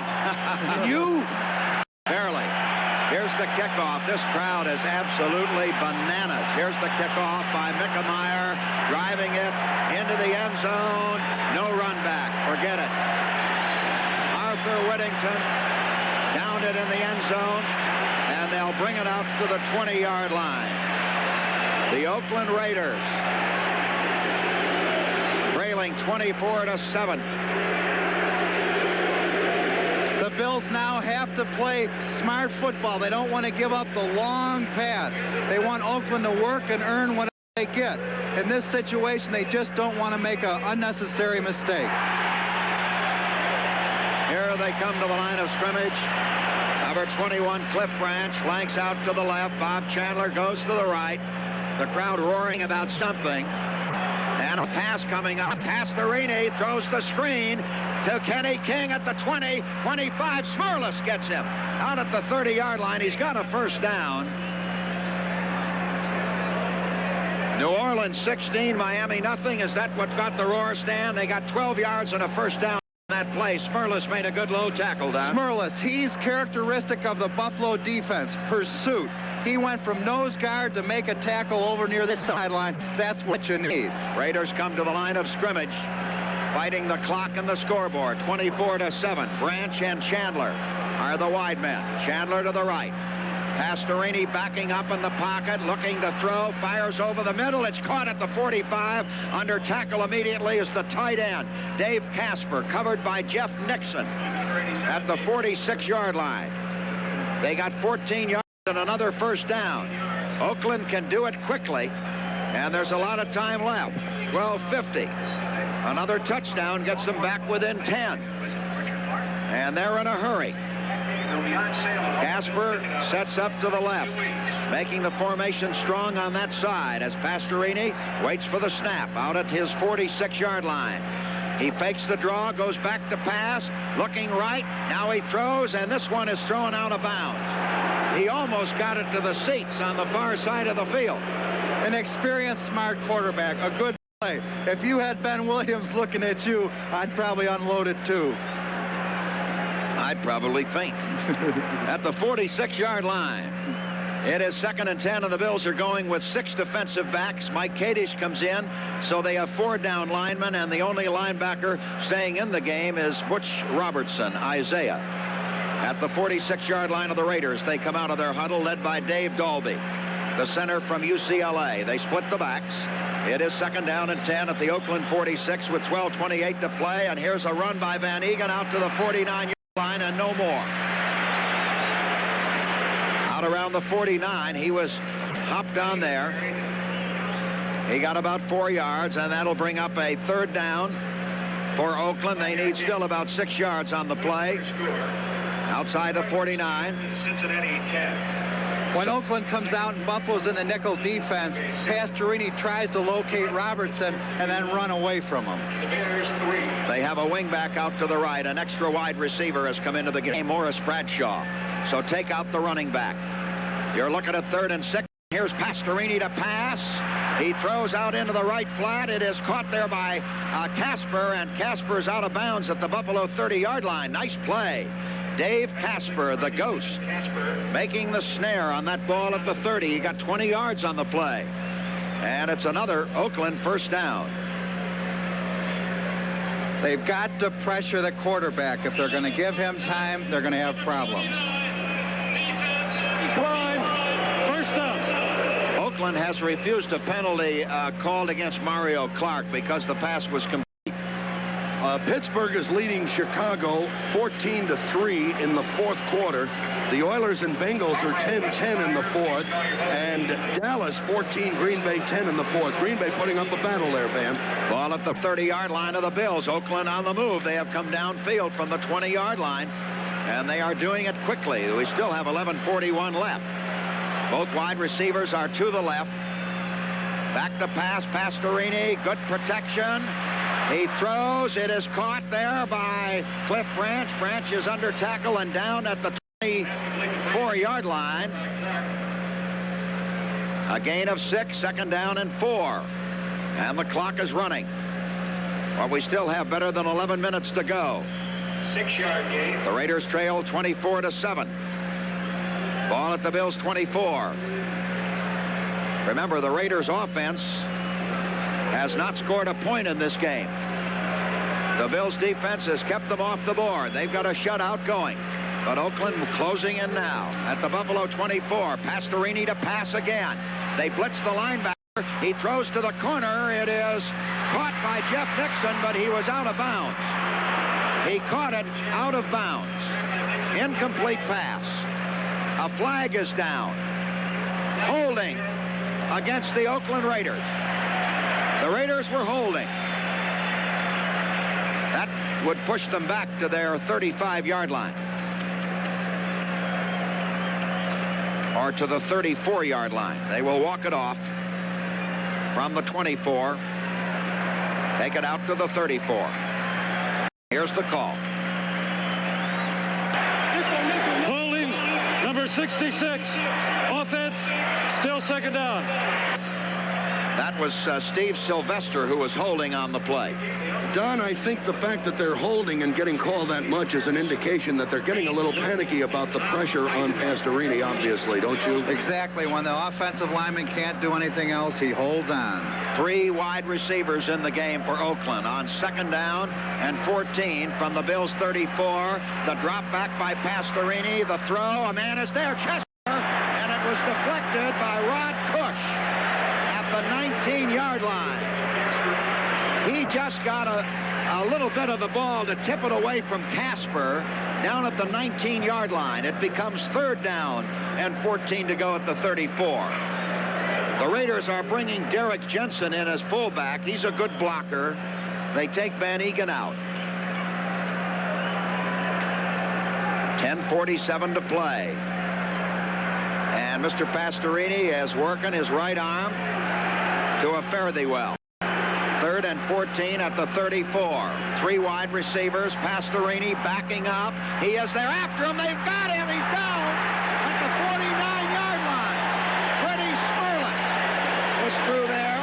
You? Barely. Here's the kickoff. This crowd is absolutely bananas. Here's the kickoff by Mickemeyer, driving it into the end zone. No run back. Forget it. Arthur Whittington downed it in the end zone, and they'll bring it out to the 20-yard line. The Oakland Raiders trailing 24-7. The Bills now have to play smart football. They don't want to give up the long pass. They want Oakland to work and earn what they get. In this situation, they just don't want to make an unnecessary mistake. Here they come to the line of scrimmage. Number 21, Cliff Branch, flanks out to the left. Bob Chandler goes to the right. The crowd roaring about something. And a pass coming up. Pastorini throws the screen to Kenny King at the 20, 25. Smerlis gets him out at the 30-yard line. He's got a first down. New Orleans 16, Miami nothing. Is that what got the roar, Stan? They got 12 yards and a first down on that play. Smerlis made a good low tackle down. Smerlis, he's characteristic of the Buffalo defense. Pursuit. He went from nose guard to make a tackle over near the sideline. That's what you need. Raiders come to the line of scrimmage, fighting the clock and the scoreboard. 24-7. Branch and Chandler are the wide men. Chandler to the right. Pastorini backing up in the pocket, looking to throw, fires over the middle. It's caught at the 45. Under tackle immediately is the tight end, Dave Casper, covered by Jeff Nixon at the 46-yard line. They got 14 yards and another first down. Oakland can do it quickly, and there's a lot of time left. 12:50. Another touchdown gets them back within 10. And they're in a hurry. Casper sets up to the left, making the formation strong on that side as Pastorini waits for the snap out at his 46-yard line. He fakes the draw, goes back to pass, looking right. Now he throws, and this one is thrown out of bounds. He almost got it to the seats on the far side of the field. An experienced, smart quarterback, a good play. If you had Ben Williams looking at you, I'd probably unload it too. I'd probably faint. At the 46-yard line. It is 2nd and 10, and the Bills are going with 6 defensive backs. Mike Kadish comes in, so they have 4 down linemen, and the only linebacker staying in the game is Butch Robertson, Isaiah. At the 46-yard line of the Raiders, they come out of their huddle, led by Dave Dalby, the center from UCLA. They split the backs. It is 2nd down and 10 at the Oakland 46 with 12:28 to play, and here's a run by Van Egan out to the 49-yard line and no more. Around the 49, he was hopped on there. He got about 4 yards, and that'll bring up a 3rd down for Oakland. They need still about 6 yards on the play. Outside the 49. When Oakland comes out and Buffalo's in the nickel defense, Pastorini tries to locate Robertson and then run away from him. They have a wingback out to the right. An extra wide receiver has come into the game, Morris Bradshaw. So take out the running back. You're looking at 3rd and 6. Here's Pastorini to pass. He throws out into the right flat. It is caught there by Casper, and Casper's out of bounds at the Buffalo 30-yard line. Nice play. Dave Casper, the ghost, making the snare on that ball at the 30. He got 20 yards on the play. And it's another Oakland 1st down. They've got to pressure the quarterback. If they're going to give him time, they're going to have problems. First down. Oakland has refused a penalty called against Mario Clark because the pass was complete. Pittsburgh is leading Chicago 14-3 in the 4th quarter. The Oilers and Bengals are 10-10 in the 4th, and Dallas 14, Green Bay 10 in the 4th. Green Bay putting up a battle there, Van. Ball at the 30-yard line of the Bills. Oakland on the move. They have come downfield from the 20-yard line, and they are doing it quickly. We still have 11:41 left. Both wide receivers are to the left. Back to pass, Pastorini. Good protection. He throws. It is caught there by Cliff Branch. Branch is under tackle and down at the 24-yard line. A gain of 6, 2nd down and 4. And the clock is running. But we still have better than 11 minutes to go. 6-yard gain. The Raiders trail 24-7. Ball at the Bills 24. Remember, the Raiders offense has not scored a point in this game. The Bills defense has kept them off the board. They've got a shutout going. But Oakland closing in now at the Buffalo 24. Pastorini to pass again. They blitz the linebacker. He throws to the corner. It is caught by Jeff Nixon, but he was out of bounds. He caught it out of bounds. Incomplete pass. A flag is down. Holding against the Oakland Raiders. The Raiders were holding. That would push them back to their 35-yard line. Or to the 34-yard line. They will walk it off from the 24. Take it out to the 34. Here's the call. Holding, number 66. Offense, still 2nd down. That was Steve Sylvester who was holding on the play. Don, I think the fact that they're holding and getting called that much is an indication that they're getting a little panicky about the pressure on Pastorini, obviously, don't you? Exactly. When the offensive lineman can't do anything else, he holds on. 3 wide receivers in the game for Oakland on 2nd down and 14 from the Bills 34. The drop back by Pastorini. The throw. A man is there. Chester. And it was deflected by Rod Cush at the 19-yard line. He just got a little bit of the ball to tip it away from Casper down at the 19-yard line. It becomes 3rd down and 14 to go at the 34. The Raiders are bringing Derek Jensen in as fullback. He's a good blocker. They take Van Egan out. 10:47 to play. And Mr. Pastorini is working his right arm to a fare-thee-well. 3rd and 14 at the 34. 3 wide receivers. Pastorini backing up. He is there after him. They've got him. He's down at the 49-yard line. Freddie Smerlich was through there.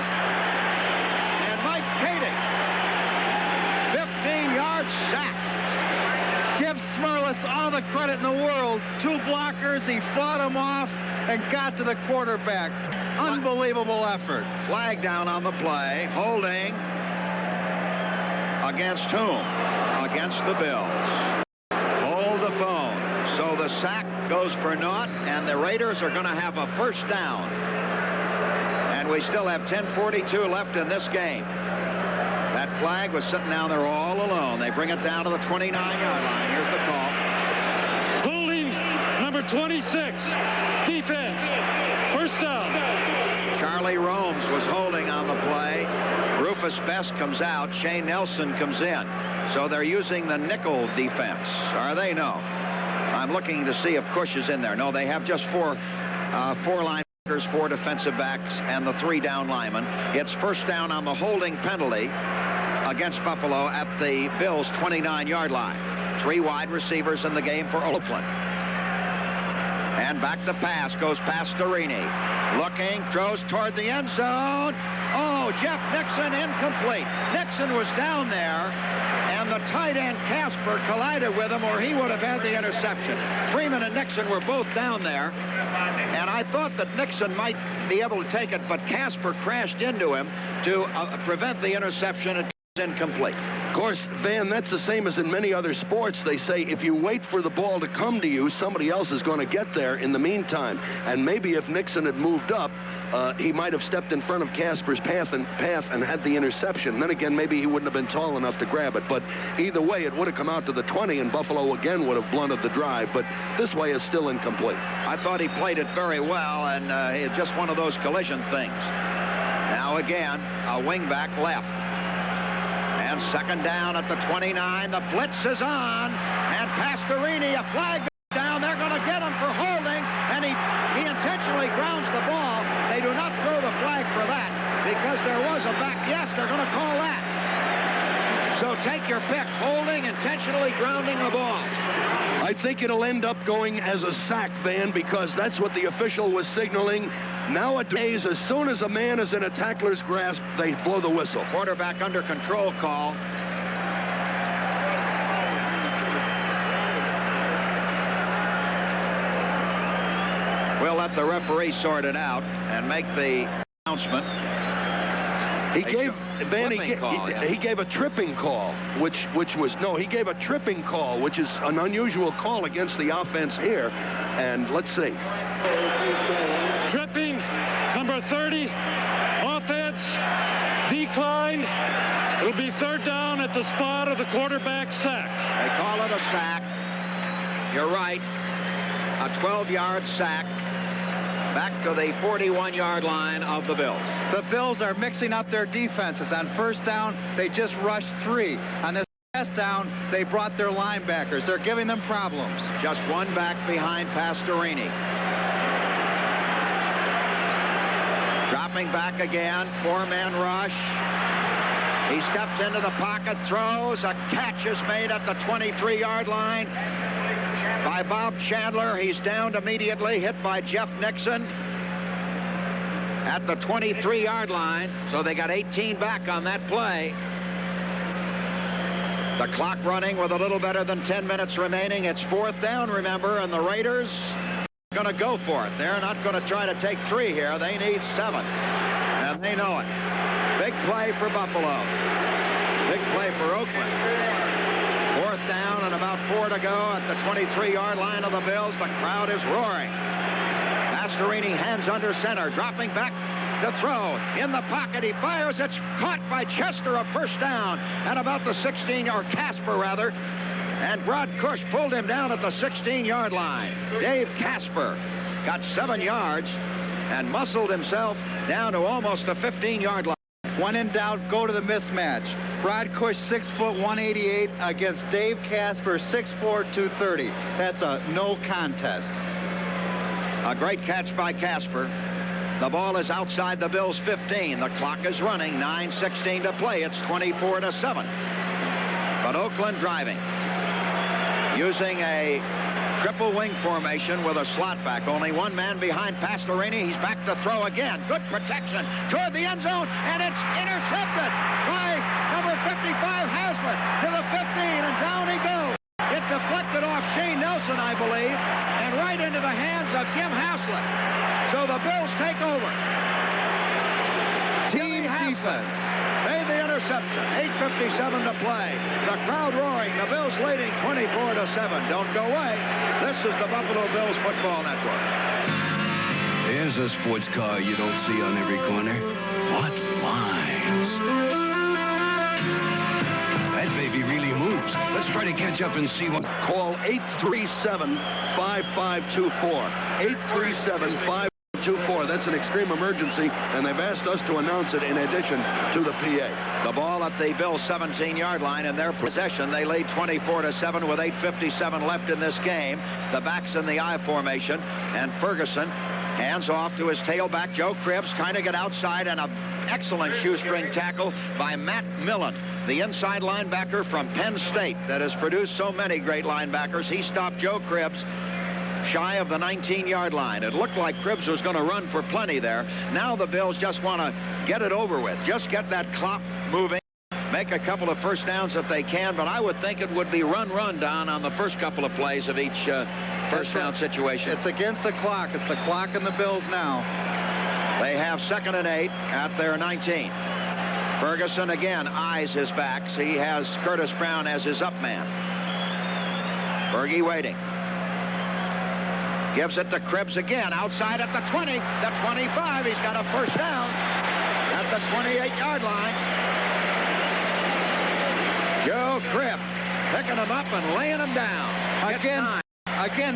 And Mike Kadish, 15-yard sack. Give Smerlis all the credit in the world. 2 blockers, he fought them off and got to the quarterback. Unbelievable effort. Flag down on the play. Holding against whom? Against the Bills. Hold the phone. So the sack goes for naught, and the Raiders are going to have a first down. And we still have 10:42 left in this game. That flag was sitting down there all alone. They bring it down to the 29-yard line. Here's the call. Holding number 26. Defense. First down. Charlie Romes was holding on the play. Rufus Best comes out. Shane Nelson comes in. So they're using the nickel defense. Are they? No. I'm looking to see if Cush is in there. No, they have just four linebackers, 4 defensive backs, and the 3 down linemen. It's first down on the holding penalty against Buffalo at the Bills' 29-yard line. 3 wide receivers in the game for Oakland. And back to pass goes Pastorini. Looking, throws toward the end zone. Oh, Jeff Nixon incomplete. Nixon was down there, and the tight end Casper collided with him, or he would have had the interception. Freeman and Nixon were both down there, and I thought that Nixon might be able to take it, but Casper crashed into him to prevent the interception. It was incomplete. Of course, Van, that's the same as in many other sports. They say if you wait for the ball to come to you, somebody else is going to get there in the meantime. And maybe if Nixon had moved up, he might have stepped in front of Casper's path and had the interception. Then again, maybe he wouldn't have been tall enough to grab it. But either way, it would have come out to the 20, and Buffalo again would have blunted the drive. But this way is still incomplete. I thought he played it very well, and it's just one of those collision things. Now again, a wingback left. And second down at the 29. The blitz is on, and Pastorini, a flag goes down. They're going to get him for holding, and he intentionally grounds the ball. They do not throw the flag for that because there was a back. Yes, they're going to call that. So take your pick. Holding, intentionally grounding the ball. I think it'll end up going as a sack, Van, because that's what the official was signaling. Nowadays, as soon as a man is in a tackler's grasp, they blow the whistle. Quarterback under control call. We'll let the referee sort it out and make the announcement. He gave a tripping call, which he gave a tripping call, which is an unusual call against the offense here. And let's see. Tripping, number 30. Offense declined. It'll be third down at the spot of the quarterback sack. They call it a sack. You're right. A 12-yard sack. Back to the 41-yard line of the Bills. The Bills are mixing up their defenses. On first down, they just rushed 3. On this last down, they brought their linebackers. They're giving them problems. Just one back behind Pastorini. Dropping back again, 4-man rush. He steps into the pocket, throws. A catch is made at the 23-yard line by Bob Chandler. He's downed immediately, hit by Jeff Nixon at the 23-yard line. So they got 18 back on that play. The clock running with a little better than 10 minutes remaining. It's fourth down, remember, and the Raiders are going to go for it. They're not going to try to take 3 here. They need 7, and they know it. Big play for Buffalo. Big play for Oakland. Fourth down and about 4 to go at the 23-yard line of the Bills. The crowd is roaring. Pastorini hands under center, dropping back to throw. In the pocket, he fires. It's caught by Chester, a first down, and about the 16, or Casper rather. And Rod Cush pulled him down at the 16-yard line. Dave Casper got 7 yards and muscled himself down to almost the 15-yard line. When in doubt, go to the mismatch. Rod Cush, 6 foot 188 against Dave Casper, 6'4", 230. That's a no contest. A great catch by Casper. The ball is outside the Bills' 15. The clock is running. 9:16 to play. It's 24-7. But Oakland driving. Using a triple wing formation with a slot back. Only one man behind Pastorini. He's back to throw again. Good protection toward the end zone, and it's intercepted by number 55 Haslett to the 15, and down he goes. It's deflected off Shane Nelson, I believe, and right into the hands of Jim Haslett. So the Bills take over. Team defense. Made the interception. 8:57 to play. The crowd roaring. The Bills leading 24-7. Don't go away. This is the Buffalo Bills Football Network. There's a sports car you don't see on every corner. What lines? That baby really moves. Let's try to catch up and see what. Call 837-5524. 837-5524. That's an extreme emergency, and they've asked us to announce it in addition to the PA. The ball at the Bills' 17-yard line in their possession. They lead 24-7 with 8:57 left in this game. The backs in the I formation, and Ferguson hands off to his tailback, Joe Cribbs, trying to get outside, and an excellent shoestring tackle by Matt Millen, the inside linebacker from Penn State that has produced so many great linebackers. He stopped Joe Cribbs shy of the 19-yard line. It looked like Cribbs was going to run for plenty there. Now the Bills just want to get it over with. Just get that clock moving. Make a couple of first downs if they can, but I would think it would be run down on the first couple of plays of each first down situation. It's against the clock. It's the clock and the Bills now. They have 2nd and 8 at their 19. Ferguson again eyes his backs. He has Curtis Brown as his up man. Fergie waiting. Gives it to Cribbs again, outside at the 20, the 25. He's got a first down at the 28-yard line. Joe Cribbs picking him up and laying him down. Again,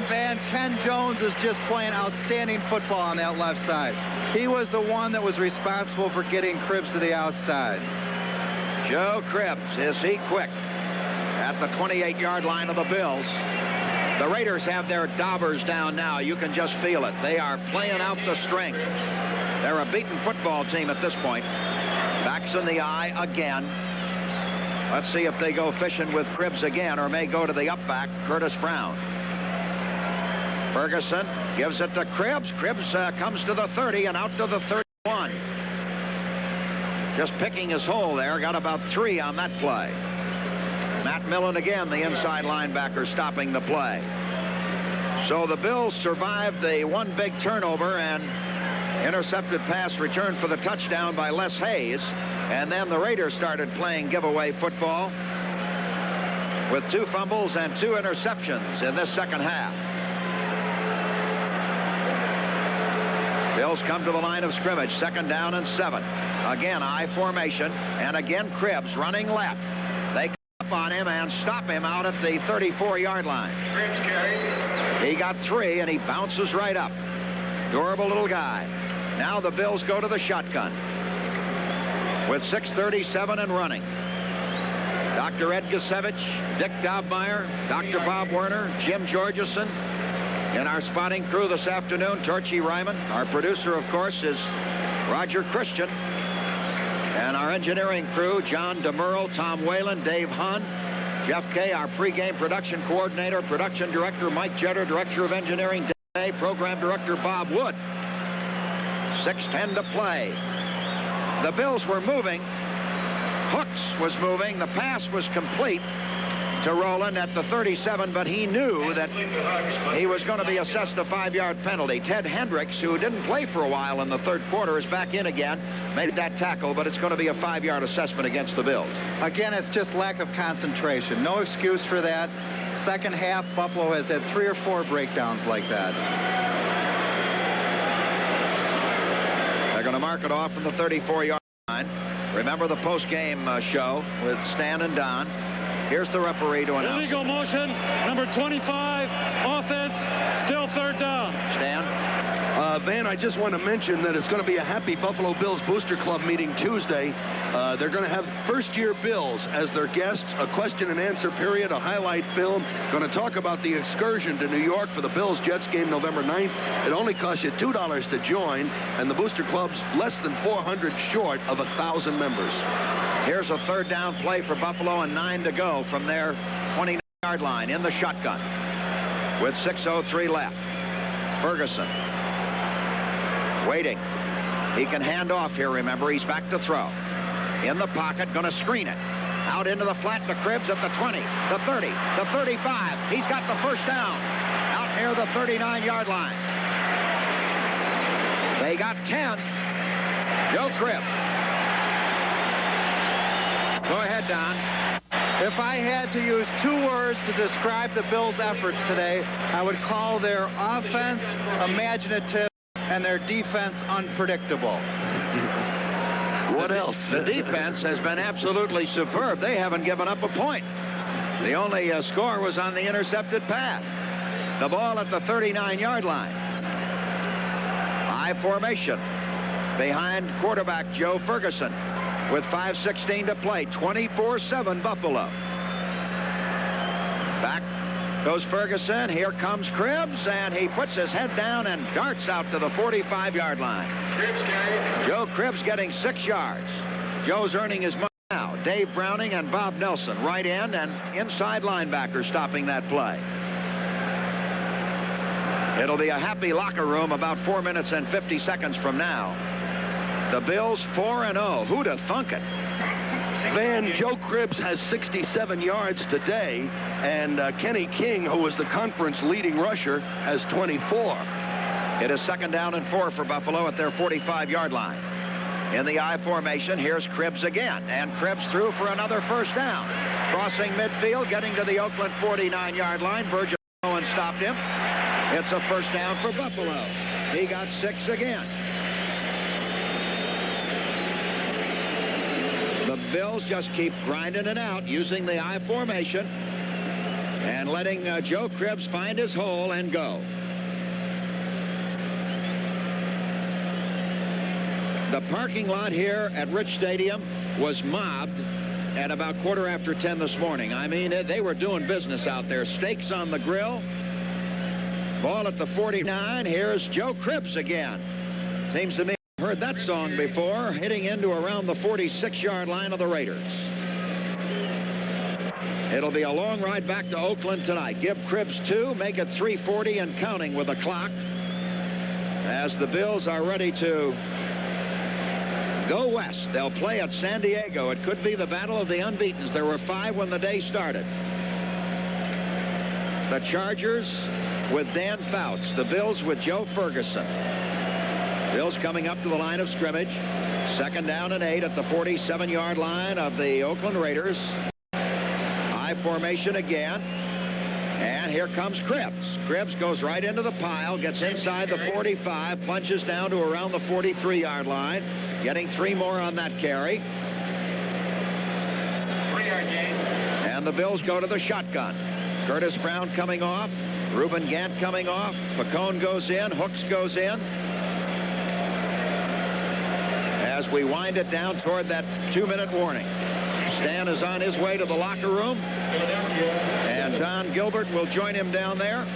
Van, Ken Jones is just playing outstanding football on that left side. He was the one that was responsible for getting Cribbs to the outside. Joe Cribbs, is he quick? At the 28-yard line of the Bills. The Raiders have their daubers down now. You can just feel it. They are playing out the string. They're a beaten football team at this point. Backs in the eye again. Let's see if they go fishing with Cribbs again or may go to the up back, Curtis Brown. Ferguson gives it to Cribbs. Cribbs comes to the 30 and out to the 31. Just picking his hole there. Got about 3 on that play. Matt Millen again, the inside linebacker, stopping the play. So the Bills survived the one big turnover and intercepted pass return for the touchdown by Les Hayes. And then the Raiders started playing giveaway football with 2 fumbles and 2 interceptions in this second half. Bills come to the line of scrimmage, 2nd down and 7. Again, I formation, and again Cribbs running left. They come up on him and stop him out at the 34-yard line. He got 3, and he bounces right up. Durable little guy. Now the Bills go to the shotgun with 6:37 and running. Dr. Ed Gusevich, Dick Dobmeyer, Dr. Bob Werner, Jim Georgeson. In our spotting crew this afternoon, Torchy Ryman. Our producer, of course, is Roger Christian. And our engineering crew, John DeMurle, Tom Whalen, Dave Hahn, Jeff Kay, our pregame production coordinator, production director Mike Jeter, director of engineering Dave, program director Bob Wood. 6:10 to play. The Bills were moving. Hooks was moving. The pass was complete to Rowland at the 37, but he knew that he was going to be assessed a 5-yard penalty. Ted Hendricks, who didn't play for a while in the third quarter, is back in again, made that tackle, but it's going to be a 5-yard assessment against the Bills. Again, it's just lack of concentration. No excuse for that. Second half, Buffalo has had 3 or 4 breakdowns like that. They're going to mark it off from the 34-yard line. Remember the post-game show with Stan and Don. Here's the referee to announce. Illegal motion, number 25, offense, still 3rd down. Stan? Van, I just want to mention that it's going to be a Happy Buffalo Bills Booster Club meeting Tuesday. They're going to have first-year Bills as their guests, a question-and-answer period, a highlight film. Going to talk about the excursion to New York for the Bills-Jets game November 9th. It only costs you $2 to join, and the Booster Club's less than 400 short of 1,000 members. Here's a 3rd down play for Buffalo and 9 to go from their 29-yard line in the shotgun with 6:03 left. Ferguson waiting. He can hand off here, remember. He's back to throw. In the pocket, going to screen it. Out into the flat to Cribbs at the 20, the 30, the 35. He's got the first down. Out near the 39-yard line. They got 10. Joe Cribbs. Go ahead, Don. If I had to use 2 words to describe the Bills' efforts today, I would call their offense imaginative and their defense unpredictable. What else? The defense has been absolutely superb. They haven't given up a point. The only score was on the intercepted pass. The ball at the 39-yard line. High formation behind quarterback Joe Ferguson with 5:16 to play. 24-7 Buffalo. Back goes Ferguson. Here comes Cribbs, and he puts his head down and darts out to the 45-yard line. Joe Cribbs getting 6 yards. Joe's earning his money now. Dave Browning and Bob Nelson, right end and inside linebacker, stopping that play. It'll be a happy locker room about 4 minutes and 50 seconds from now. The Bills 4-0. Who'd have thunk it? Van, Joe Cribbs has 67 yards today, and Kenny King, who was the conference leading rusher, has 24. It is 2nd down and 4 for Buffalo at their 45-yard line. In the I formation, here's Cribbs again, and Cribbs threw for another first down. Crossing midfield, getting to the Oakland 49-yard line. Virgil Owen stopped him. It's a first down for Buffalo. He got 6 again. The Bills just keep grinding it out using the I formation and letting Joe Cribbs find his hole and go. The parking lot here at Rich Stadium was mobbed at about 10:15 this morning. I mean, they were doing business out there. Steaks on the grill. Ball at the 49. Here's Joe Cribbs again. Seems to me I've heard that song before, hitting into around the 46-yard line of the Raiders. It'll be a long ride back to Oakland tonight. Give Cribbs 2, make it 3:40 and counting with the clock as the Bills are ready to go west. They'll play at San Diego. It could be the battle of the unbeatens. There were 5 when the day started. The Chargers with Dan Fouts. The Bills with Joe Ferguson. Bills coming up to the line of scrimmage. 2nd down and 8 at the 47-yard line of the Oakland Raiders. High formation again. And here comes Cribbs. Cribbs goes right into the pile, gets inside the 45, plunges down to around the 43-yard line, getting 3 more on that carry. 3-yard gain. And the Bills go to the shotgun. Curtis Brown coming off. Reuben Gant coming off. Pacone goes in. Hooks goes in. As we wind it down toward that 2-minute warning. Stan is on his way to the locker room. And Don Gilbert will join him down there.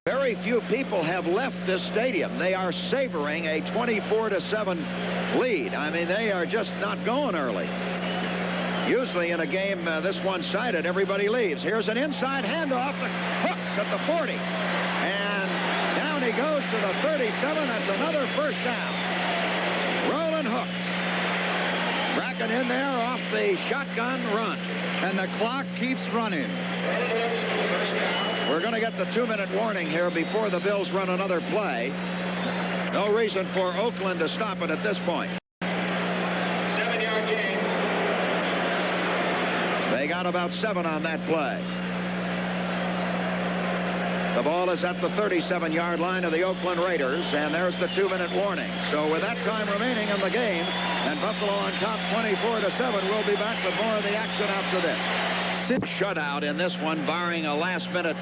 Very few people have left this stadium. They are savoring a 24-7 lead. I mean, they are just not going early. Usually in a game this one-sided, everybody leaves. Here's an inside handoff to Hooks at the 40. And down he goes to the 37. That's another first down. Roland Hooks. Bracken in there off the shotgun run. And the clock keeps running. We're going to get the 2-minute warning here before the Bills run another play. No reason for Oakland to stop it at this point. 7-yard gain. They got about 7 on that play. The ball is at the 37-yard line of the Oakland Raiders, and there's the 2-minute warning. So with that time remaining in the game, and Buffalo on top 24-7, we'll be back with more of the action after this. Shutout in this one, barring a last-minute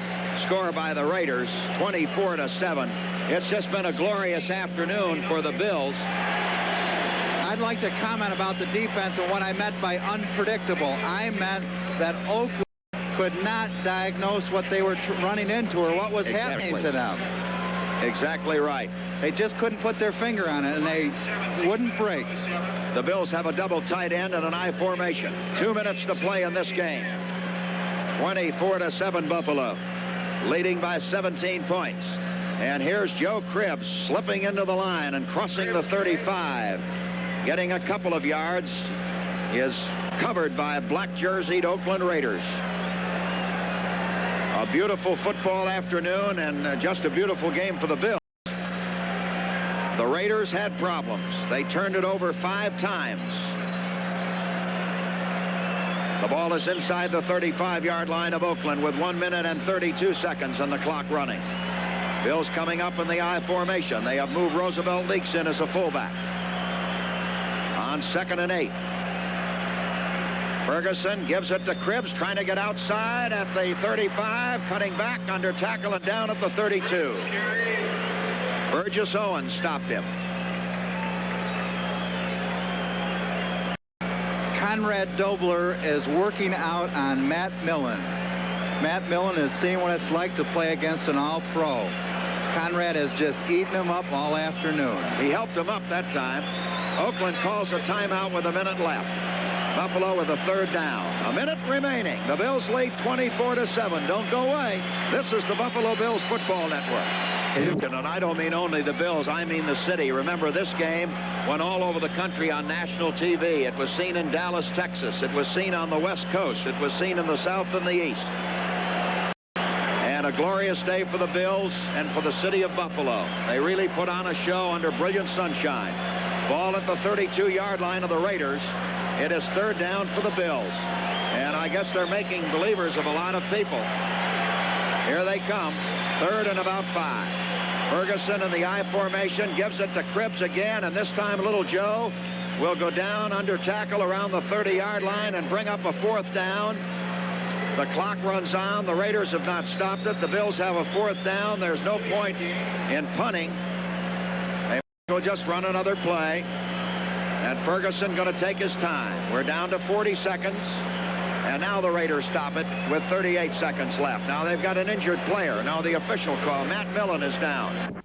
score by the Raiders, 24-7. It's just been a glorious afternoon for the Bills. I'd like to comment about the defense and what I meant by unpredictable. I meant that Oakland could not diagnose what they were running into or what was happening to them. Exactly right. They just couldn't put their finger on it, and they wouldn't break. The Bills have a double tight end and an I formation. 2 minutes to play in this game. 24-7 Buffalo, leading by 17 points. And here's Joe Cribbs slipping into the line and crossing the 35, getting a couple of yards is covered by black-jerseyed Oakland Raiders. A beautiful football afternoon and just a beautiful game for the Bills. The Raiders had problems. They turned it over 5 times. The ball is inside the 35-yard line of Oakland with 1 minute and 32 seconds on the clock running. Bills coming up in the I formation. They have moved Roosevelt Leaks in as a fullback. On 2nd and 8. Ferguson gives it to Cribbs, trying to get outside at the 35, cutting back under tackle and down at the 32. Burgess Owens stopped him. Conrad Dobler is working out on Matt Millen. Matt Millen is seeing what it's like to play against an all-pro. Conrad has just eaten him up all afternoon. He helped him up that time. Oakland calls a timeout with a minute left. Buffalo with a 3rd down. A minute remaining. The Bills lead 24-7. Don't go away. This is the Buffalo Bills Football Network. And I don't mean only the Bills, I mean the city. Remember, this game went all over the country on national TV. It was seen in Dallas, Texas. It was seen on the West Coast. It was seen in the South and the East. And a glorious day for the Bills and for the city of Buffalo. They really put on a show under brilliant sunshine. Ball at the 32-yard line of the Raiders. It is 3rd down for the Bills. And I guess they're making believers of a lot of people. Here they come. 3rd and about 5. Ferguson in the I formation gives it to Cribbs again, and this time Little Joe will go down under tackle around the 30-yard line and bring up a 4th down. The clock runs on. The Raiders have not stopped it. The Bills have a 4th down. There's no point in punting. They will just run another play. And Ferguson going to take his time. We're down to 40 seconds. And now the Raiders stop it with 38 seconds left. Now they've got an injured player. Now the official call. Matt Millen is down.